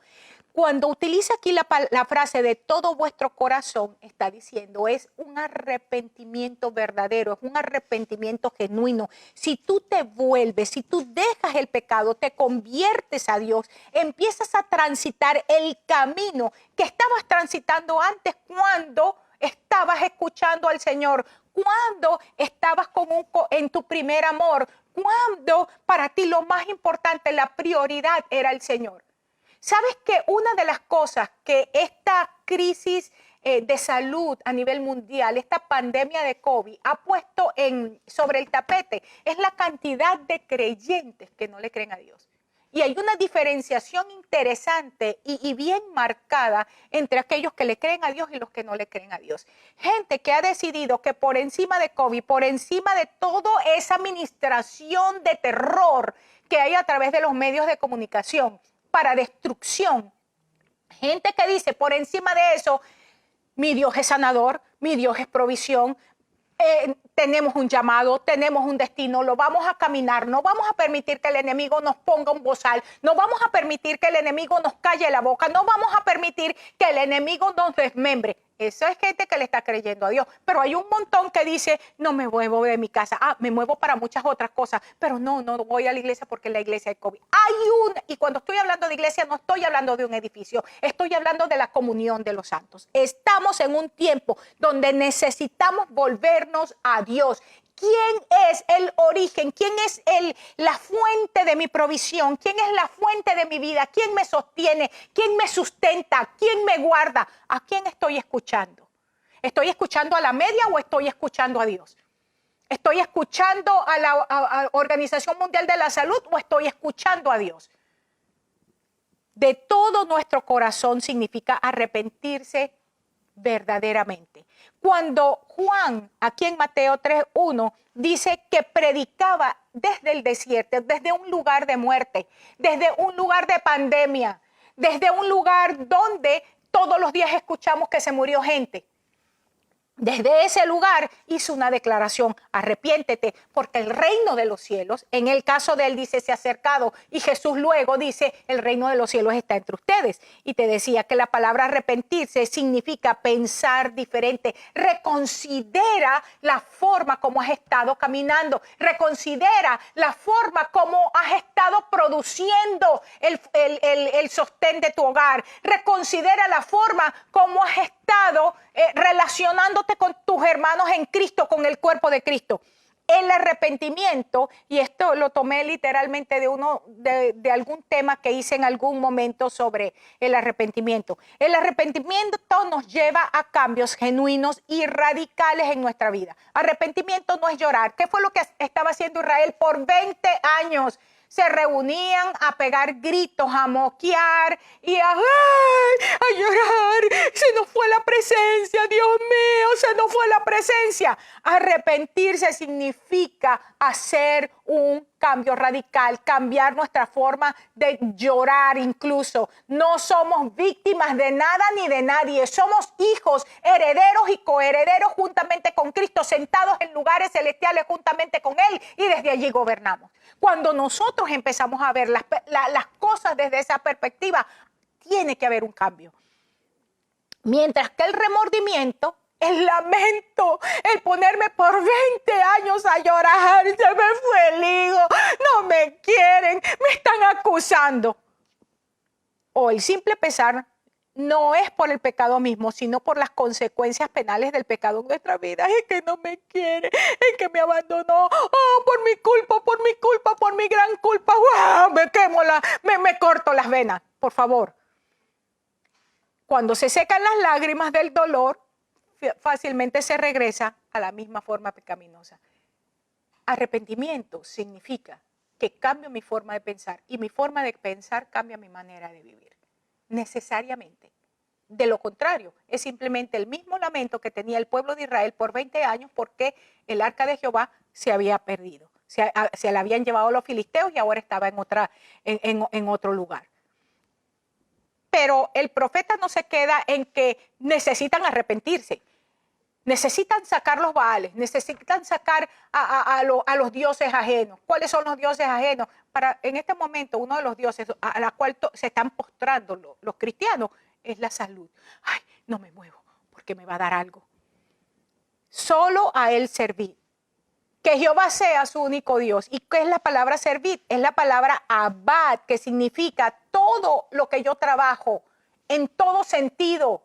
Cuando utiliza aquí la frase de todo vuestro corazón, está diciendo, es un arrepentimiento verdadero, es un arrepentimiento genuino. Si tú te vuelves, si tú dejas el pecado, te conviertes a Dios, empiezas a transitar el camino que estabas transitando antes cuando estabas escuchando al Señor, cuando estabas en tu primer amor, cuando para ti lo más importante, la prioridad era el Señor. ¿Sabes que una de las cosas que esta crisis de salud a nivel mundial, esta pandemia de COVID, ha puesto sobre el tapete es la cantidad de creyentes que no le creen a Dios? Y hay una diferenciación interesante y bien marcada entre aquellos que le creen a Dios y los que no le creen a Dios. Gente que ha decidido que por encima de COVID, por encima de toda esa administración de terror que hay a través de los medios de comunicación, para destrucción. Gente que dice por encima de eso, mi Dios es sanador, mi Dios es provisión, tenemos un llamado, tenemos un destino, lo vamos a caminar, no vamos a permitir que el enemigo nos ponga un bozal, no vamos a permitir que el enemigo nos calle la boca, no vamos a permitir que el enemigo nos desmembre. Eso es gente que le está creyendo a Dios. Pero hay un montón que dice, no me muevo de mi casa. Me muevo para muchas otras cosas, pero no voy a la iglesia porque en la iglesia hay COVID. Y cuando estoy hablando de iglesia, no estoy hablando de un edificio, estoy hablando de la comunión de los santos. Estamos en un tiempo donde necesitamos volvernos a Dios. ¿Quién es el origen? ¿Quién es la fuente de mi provisión? ¿Quién es la fuente de mi vida? ¿Quién me sostiene? ¿Quién me sustenta? ¿Quién me guarda? ¿A quién estoy escuchando? ¿Estoy escuchando a la media o estoy escuchando a Dios? ¿Estoy escuchando a la Organización Mundial de la Salud o estoy escuchando a Dios? De todo nuestro corazón significa arrepentirse verdaderamente. Cuando Juan, aquí en Mateo 3:1, dice que predicaba desde el desierto, desde un lugar de muerte, desde un lugar de pandemia, desde un lugar donde todos los días escuchamos que se murió gente. Desde ese lugar hizo una declaración, arrepiéntete, porque el reino de los cielos, en el caso de él dice, se ha acercado, y Jesús luego dice, el reino de los cielos está entre ustedes. Y te decía que la palabra arrepentirse significa pensar diferente. Reconsidera la forma como has estado caminando, reconsidera la forma como has estado produciendo el sostén de tu hogar, reconsidera la forma como has estado relacionándote con tus hermanos en Cristo, con el cuerpo de Cristo. El arrepentimiento, y esto lo tomé literalmente de algún tema que hice en algún momento sobre el arrepentimiento. El arrepentimiento nos lleva a cambios genuinos y radicales en nuestra vida. Arrepentimiento no es llorar. ¿Qué fue lo que estaba haciendo Israel por 20 años? Se reunían a pegar gritos, a moquear y a llorar. Se nos fue la presencia, Dios mío, se nos fue la presencia. Arrepentirse significa hacer un cambio radical, cambiar nuestra forma de llorar incluso. No somos víctimas de nada ni de nadie. Somos hijos, herederos y coherederos juntamente con Cristo, sentados en lugares celestiales juntamente con Él, y desde allí gobernamos. Cuando nosotros empezamos a ver las cosas desde esa perspectiva, tiene que haber un cambio. Mientras que el remordimiento, el lamento, el ponerme por 20 años a llorar, se me fue el hijo, no me quieren, me están acusando. O el simple pesar no es por el pecado mismo, sino por las consecuencias penales del pecado en nuestra vida. Es que no me quiere, es que me abandonó, por mi culpa, por mi gran culpa. ¡Wow! Me quemo, me corto las venas, por favor. Cuando se secan las lágrimas del dolor, fácilmente se regresa a la misma forma pecaminosa. Arrepentimiento significa que cambio mi forma de pensar, y mi forma de pensar cambia mi manera de vivir, necesariamente. De lo contrario, es simplemente el mismo lamento que tenía el pueblo de Israel por 20 años porque el arca de Jehová se había perdido. Se la habían llevado los filisteos y ahora estaba en otro lugar. Pero el profeta no se queda en que necesitan arrepentirse. Necesitan sacar los Baales, necesitan sacar a los dioses ajenos. ¿Cuáles son los dioses ajenos? En este momento, uno de los dioses a la cual se están postrando los cristianos es la salud. Ay, no me muevo porque me va a dar algo. Solo a Él servir. Que Jehová sea su único Dios. ¿Y qué es la palabra servir? Es la palabra abad, que significa todo lo que yo trabajo, en todo sentido.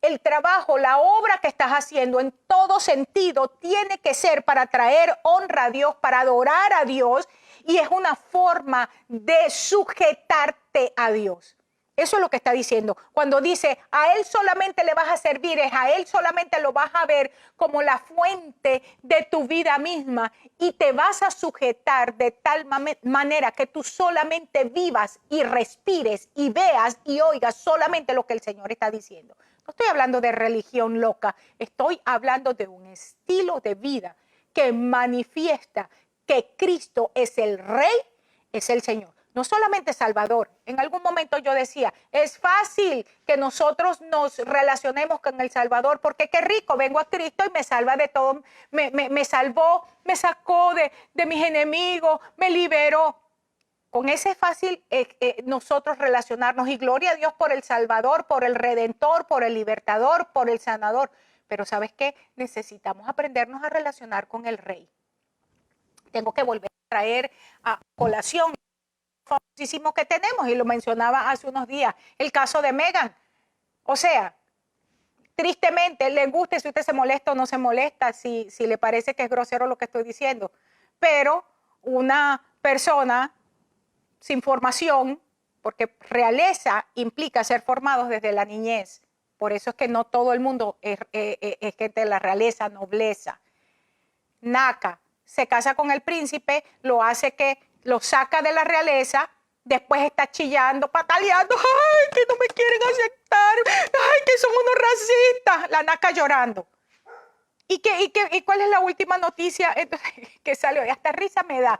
El trabajo, la obra que estás haciendo en todo sentido tiene que ser para traer honra a Dios, para adorar a Dios, y es una forma de sujetarte a Dios. Eso es lo que está diciendo. Cuando dice, a Él solamente le vas a servir, es a Él solamente lo vas a ver como la fuente de tu vida misma y te vas a sujetar de tal manera que tú solamente vivas y respires y veas y oigas solamente lo que el Señor está diciendo. No estoy hablando de religión loca, estoy hablando de un estilo de vida que manifiesta que Cristo es el Rey, es el Señor. No solamente Salvador. En algún momento yo decía, es fácil que nosotros nos relacionemos con el Salvador, porque qué rico, vengo a Cristo y me salva de todo, me salvó, me sacó de mis enemigos, me liberó. Con ese es fácil nosotros relacionarnos, y gloria a Dios por el Salvador, por el Redentor, por el Libertador, por el Sanador. Pero ¿sabes qué? Necesitamos aprendernos a relacionar con el Rey. Tengo que volver a traer a colación famosísimo que tenemos, y lo mencionaba hace unos días, el caso de Meghan. O sea, tristemente, le guste si usted se molesta o no se molesta, si le parece que es grosero lo que estoy diciendo, pero una persona sin formación, porque realeza implica ser formados desde la niñez, por eso es que no todo el mundo es gente de la realeza, nobleza. Naca, se casa con el príncipe, lo saca de la realeza, después está chillando, pataleando, ay, que no me quieren aceptar, ay, que son unos racistas, la naca llorando. ¿Y cuál es la última noticia que salió? Hasta risa me da,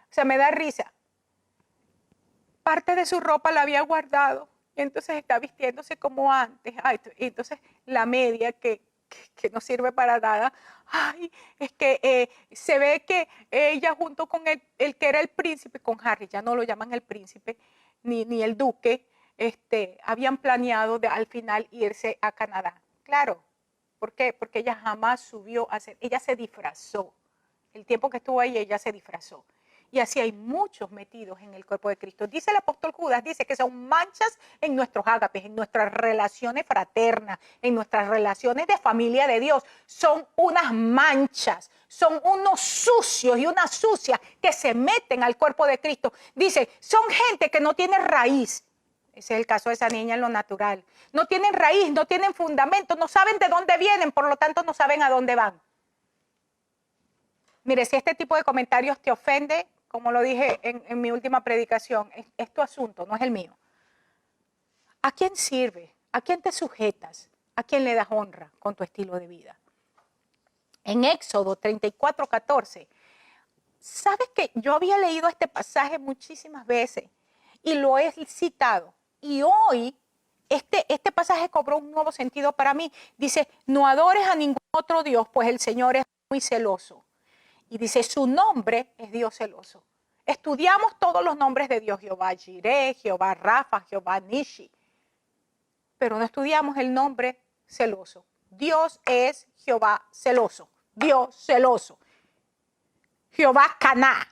o sea, me da risa. Parte de su ropa la había guardado, y entonces está vistiéndose como antes. Ay, y entonces la media que no sirve para nada. Ay, es que se ve que ella junto con el que era el príncipe, con Harry, ya no lo llaman el príncipe, ni el duque, habían planeado al final irse a Canadá. Claro, ¿por qué? Porque ella jamás subió ella se disfrazó. El tiempo que estuvo ahí, ella se disfrazó. Y así hay muchos metidos en el cuerpo de Cristo. Dice el apóstol Judas, dice que son manchas en nuestros ágapes, en nuestras relaciones fraternas, en nuestras relaciones de familia de Dios. Son unas manchas, son unos sucios y unas sucias que se meten al cuerpo de Cristo. Dice, son gente que no tiene raíz. Ese es el caso de esa niña en lo natural. No tienen raíz, no tienen fundamento, no saben de dónde vienen, por lo tanto no saben a dónde van. Mire, si este tipo de comentarios te ofende, como lo dije en mi última predicación, es tu asunto, no es el mío. ¿A quién sirve? ¿A quién te sujetas? ¿A quién le das honra con tu estilo de vida? En Éxodo 34:14, ¿sabes que yo había leído este pasaje muchísimas veces y lo he citado? Y hoy este pasaje cobró un nuevo sentido para mí. Dice, no adores a ningún otro Dios, pues el Señor es muy celoso. Y dice, su nombre es Dios celoso. Estudiamos todos los nombres de Dios, Jehová Jireh, Jehová Rafa, Jehová Nishi, pero no estudiamos el nombre celoso. Dios es Jehová celoso, Dios celoso. Jehová Caná,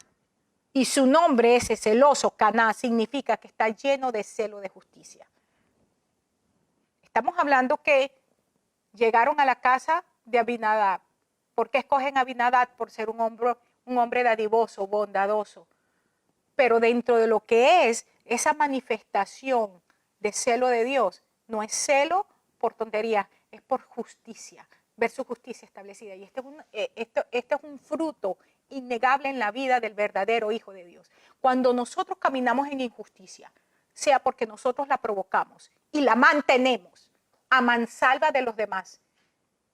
y su nombre ese celoso, Caná, significa que está lleno de celo de justicia. Estamos hablando que llegaron a la casa de Abinadab. ¿Por qué escogen a Abinadab? Por ser un hombre dadivoso, bondadoso. Pero dentro de lo que es esa manifestación de celo de Dios, no es celo por tontería, es por justicia, ver su justicia establecida. Y este es un fruto innegable en la vida del verdadero Hijo de Dios. Cuando nosotros caminamos en injusticia, sea porque nosotros la provocamos y la mantenemos a mansalva de los demás,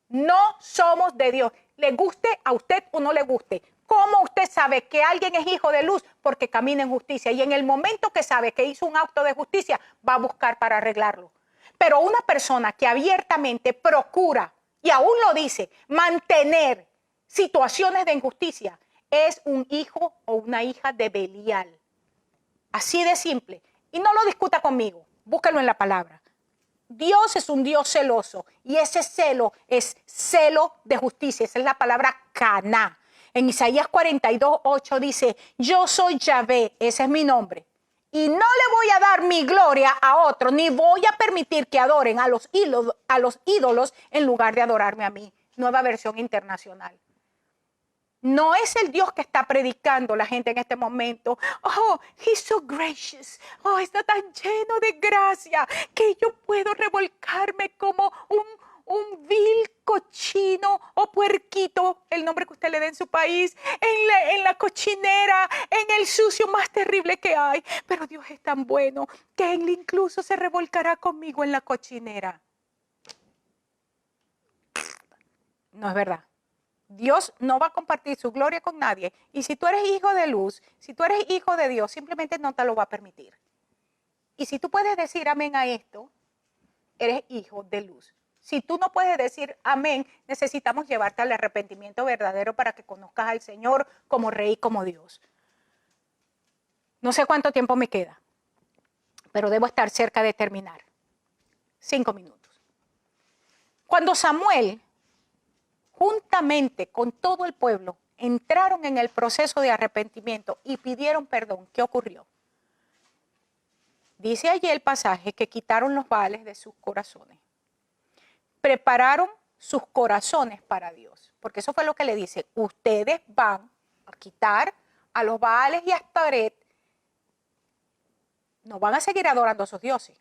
no somos de Dios. Le guste a usted o no le guste. ¿Cómo usted sabe que alguien es hijo de luz? Porque camina en justicia. Y en el momento que sabe que hizo un acto de justicia, va a buscar para arreglarlo. Pero una persona que abiertamente procura Y aún lo dice, mantener situaciones de injusticia es un hijo o una hija de Belial. Así de simple. Y no lo discuta conmigo, búsquelo en la palabra. Dios es un Dios celoso y ese celo es celo de justicia. Esa es la palabra caná. En Isaías 42:8 dice, yo soy Yahvé, ese es mi nombre. Y no le voy a dar mi gloria a otro, ni voy a permitir que adoren a los ídolos en lugar de adorarme a mí. Nueva versión internacional. No es el Dios que está predicando la gente en este momento. Oh, he's so gracious. Oh, está tan lleno de gracia que yo puedo revolcarme como un vil cochino o puerquito, el nombre que usted le dé en su país, en la cochinera, en el sucio más terrible que hay. Pero Dios es tan bueno que Él incluso se revolcará conmigo en la cochinera. No es verdad. Dios no va a compartir su gloria con nadie. Y si tú eres hijo de luz, si tú eres hijo de Dios, simplemente no te lo va a permitir. Y si tú puedes decir amén a esto, eres hijo de luz. Si tú no puedes decir amén, necesitamos llevarte al arrepentimiento verdadero para que conozcas al Señor como Rey y como Dios. No sé cuánto tiempo me queda, pero debo estar cerca de terminar. 5 minutos. Cuando Samuel, juntamente con todo el pueblo, entraron en el proceso de arrepentimiento y pidieron perdón, ¿qué ocurrió? Dice allí el pasaje que quitaron los baales de sus corazones. Prepararon sus corazones para Dios. Porque eso fue lo que le dice. Ustedes van a quitar a los baales y a Astaret. No van a seguir adorando a sus dioses.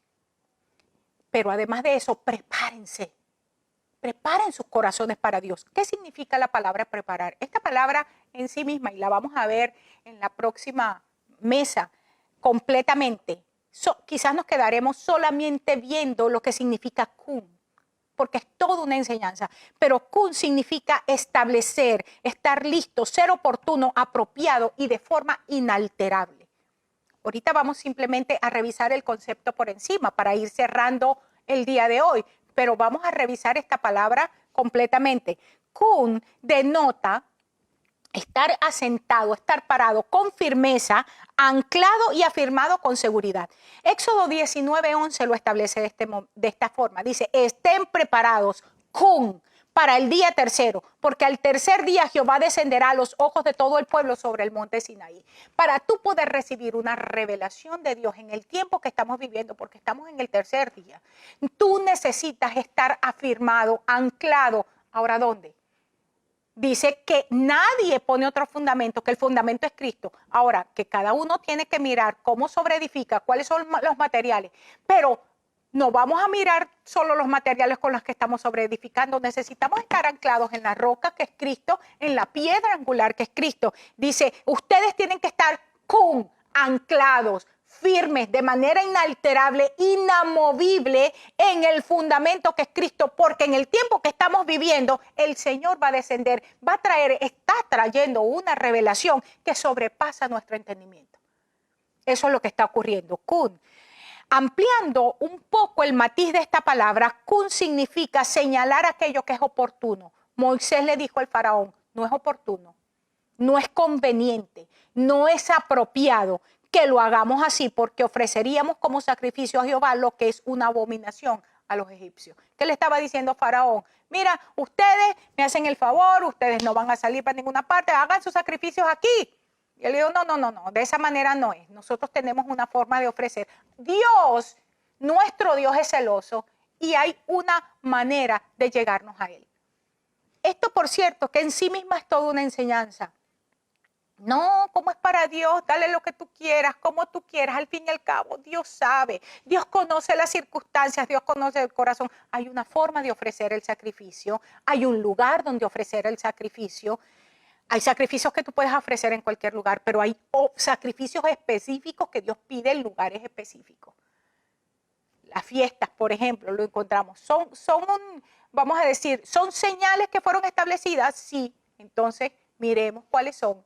Pero además de eso, prepárense. Preparen sus corazones para Dios. ¿Qué significa la palabra preparar? Esta palabra en sí misma, y la vamos a ver en la próxima mesa completamente. Quizás nos quedaremos solamente viendo lo que significa kun, porque es toda una enseñanza. Pero kun significa establecer, estar listo, ser oportuno, apropiado y de forma inalterable. Ahorita vamos simplemente a revisar el concepto por encima para ir cerrando el día de hoy, pero vamos a revisar esta palabra completamente. Kun denota estar asentado, estar parado con firmeza, anclado y afirmado con seguridad. Éxodo 19:11 lo establece de esta forma. Dice, estén preparados, kun, para el día tercero, porque al tercer día Jehová descenderá a los ojos de todo el pueblo sobre el monte Sinaí. Para tú poder recibir una revelación de Dios en el tiempo que estamos viviendo, porque estamos en el tercer día, tú necesitas estar afirmado, anclado. ¿Ahora dónde? Dice que nadie pone otro fundamento, que el fundamento es Cristo. Ahora, que cada uno tiene que mirar cómo sobreedifica, cuáles son los materiales, pero no vamos a mirar solo los materiales con los que estamos sobreedificando. Necesitamos estar anclados en la roca, que es Cristo, en la piedra angular, que es Cristo. Dice, ustedes tienen que estar anclados, firmes, de manera inalterable, inamovible en el fundamento que es Cristo, porque en el tiempo que estamos viviendo, el Señor va a descender, está trayendo una revelación que sobrepasa nuestro entendimiento. Eso es lo que está ocurriendo. Kun. Ampliando un poco el matiz de esta palabra, kun significa señalar aquello que es oportuno. Moisés le dijo al faraón, no es oportuno, no es conveniente, no es apropiado que lo hagamos así, porque ofreceríamos como sacrificio a Jehová lo que es una abominación a los egipcios. ¿Qué le estaba diciendo Faraón? Mira, ustedes me hacen el favor, ustedes no van a salir para ninguna parte, hagan sus sacrificios aquí. Y él dijo, no, de esa manera no es. Nosotros tenemos una forma de ofrecer. Dios, nuestro Dios es celoso y hay una manera de llegarnos a Él. Esto, por cierto, que en sí misma es toda una enseñanza. No, como es para Dios, dale lo que tú quieras, como tú quieras, al fin y al cabo, Dios sabe, Dios conoce las circunstancias, Dios conoce el corazón. Hay una forma de ofrecer el sacrificio, hay un lugar donde ofrecer el sacrificio. Hay sacrificios que tú puedes ofrecer en cualquier lugar, pero hay sacrificios específicos que Dios pide en lugares específicos. Las fiestas, por ejemplo, lo encontramos. Vamos a decir, ¿son señales que fueron establecidas? Sí. Entonces, miremos cuáles son.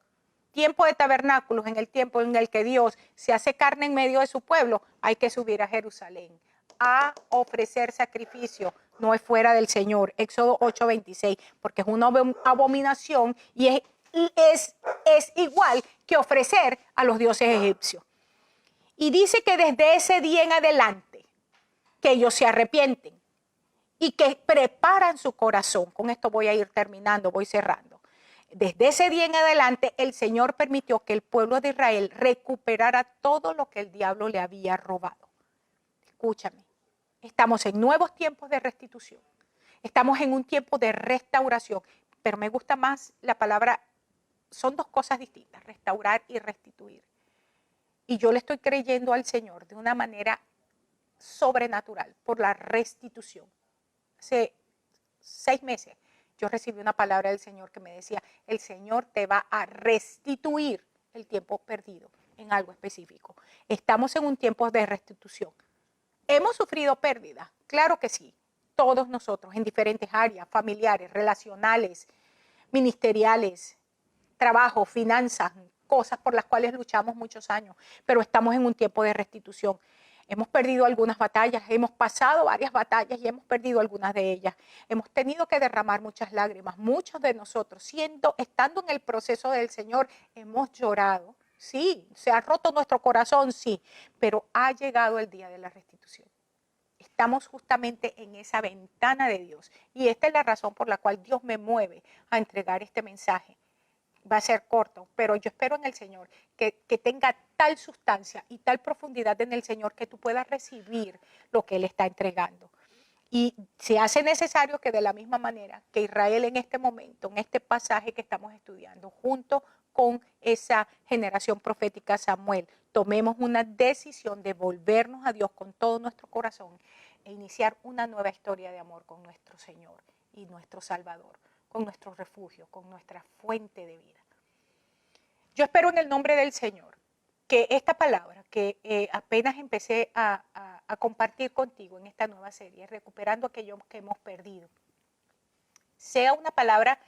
Tiempo de tabernáculos, en el tiempo en el que Dios se hace carne en medio de su pueblo, hay que subir a Jerusalén a ofrecer sacrificio. no es fuera del Señor. Éxodo 8:26, porque es una abominación y es igual que ofrecer a los dioses egipcios. Y dice que desde ese día en adelante, que ellos se arrepienten y que preparan su corazón. Con esto voy a ir terminando, voy cerrando. Desde ese día en adelante, el Señor permitió que el pueblo de Israel recuperara todo lo que el diablo le había robado. Escúchame, estamos en nuevos tiempos de restitución. Estamos en un tiempo de restauración, pero me gusta más la palabra, son dos cosas distintas, restaurar y restituir. Y yo le estoy creyendo al Señor de una manera sobrenatural por la restitución. Hace 6 meses yo recibí una palabra del Señor que me decía, el Señor te va a restituir el tiempo perdido en algo específico. Estamos en un tiempo de restitución. ¿Hemos sufrido pérdidas? Claro que sí. Todos nosotros en diferentes áreas, familiares, relacionales, ministeriales, trabajo, finanzas, cosas por las cuales luchamos muchos años, pero estamos en un tiempo de restitución. Hemos perdido algunas batallas, hemos pasado varias batallas y hemos perdido algunas de ellas. Hemos tenido que derramar muchas lágrimas. Muchos de nosotros, estando en el proceso del Señor, hemos llorado. Sí, se ha roto nuestro corazón, sí, pero ha llegado el día de la restitución. Estamos justamente en esa ventana de Dios y esta es la razón por la cual Dios me mueve a entregar este mensaje. Va a ser corto, pero yo espero en el Señor que tenga tal sustancia y tal profundidad en el Señor que tú puedas recibir lo que Él está entregando. Y se hace necesario que de la misma manera que Israel en este momento, en este pasaje que estamos estudiando, junto con esa generación profética Samuel, tomemos una decisión de volvernos a Dios con todo nuestro corazón e iniciar una nueva historia de amor con nuestro Señor y nuestro Salvador, con nuestro refugio, con nuestra fuente de vida. Yo espero en el nombre del Señor que esta palabra que apenas empecé a compartir contigo en esta nueva serie, recuperando aquello que hemos perdido, sea una palabra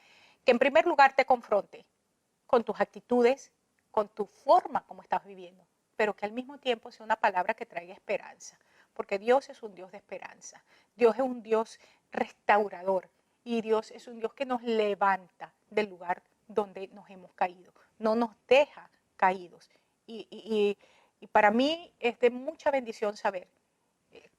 que en primer lugar te confronte con tus actitudes, con tu forma como estás viviendo, pero que al mismo tiempo sea una palabra que traiga esperanza, porque Dios es un Dios de esperanza, Dios es un Dios restaurador y Dios es un Dios que nos levanta del lugar donde nos hemos caído, no nos deja caídos. Y para mí es de mucha bendición saber,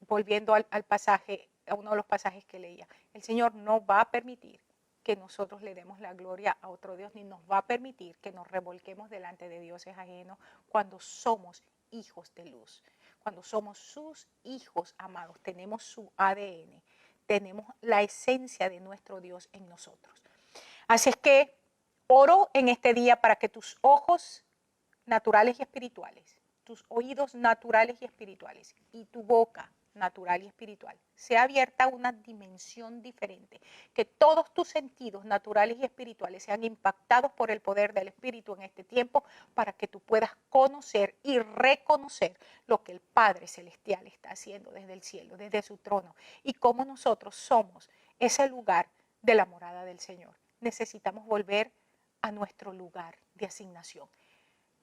volviendo al pasaje, a uno de los pasajes que leía, el Señor no va a permitir que nosotros le demos la gloria a otro Dios, ni nos va a permitir que nos revolquemos delante de dioses ajenos cuando somos hijos de luz, cuando somos sus hijos amados, tenemos su ADN, tenemos la esencia de nuestro Dios en nosotros. Así es que oro en este día para que tus ojos naturales y espirituales, tus oídos naturales y espirituales y tu boca natural y espiritual sea abierta a una dimensión diferente, que todos tus sentidos naturales y espirituales sean impactados por el poder del Espíritu en este tiempo para que tú puedas conocer y reconocer lo que el Padre Celestial está haciendo desde el cielo, desde su trono y cómo nosotros somos ese lugar de la morada del Señor. Necesitamos volver a nuestro lugar de asignación.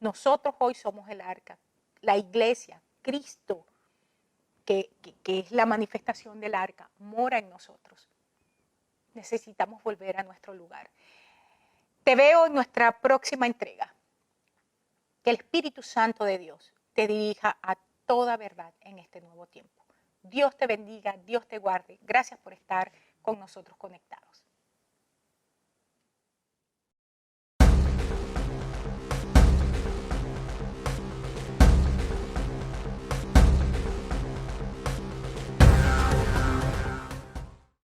Nosotros hoy somos el arca, la iglesia, Cristo, que es la manifestación del arca, mora en nosotros. Necesitamos volver a nuestro lugar. Te veo en nuestra próxima entrega. Que el Espíritu Santo de Dios te dirija a toda verdad en este nuevo tiempo. Dios te bendiga, Dios te guarde. Gracias por estar con nosotros conectados.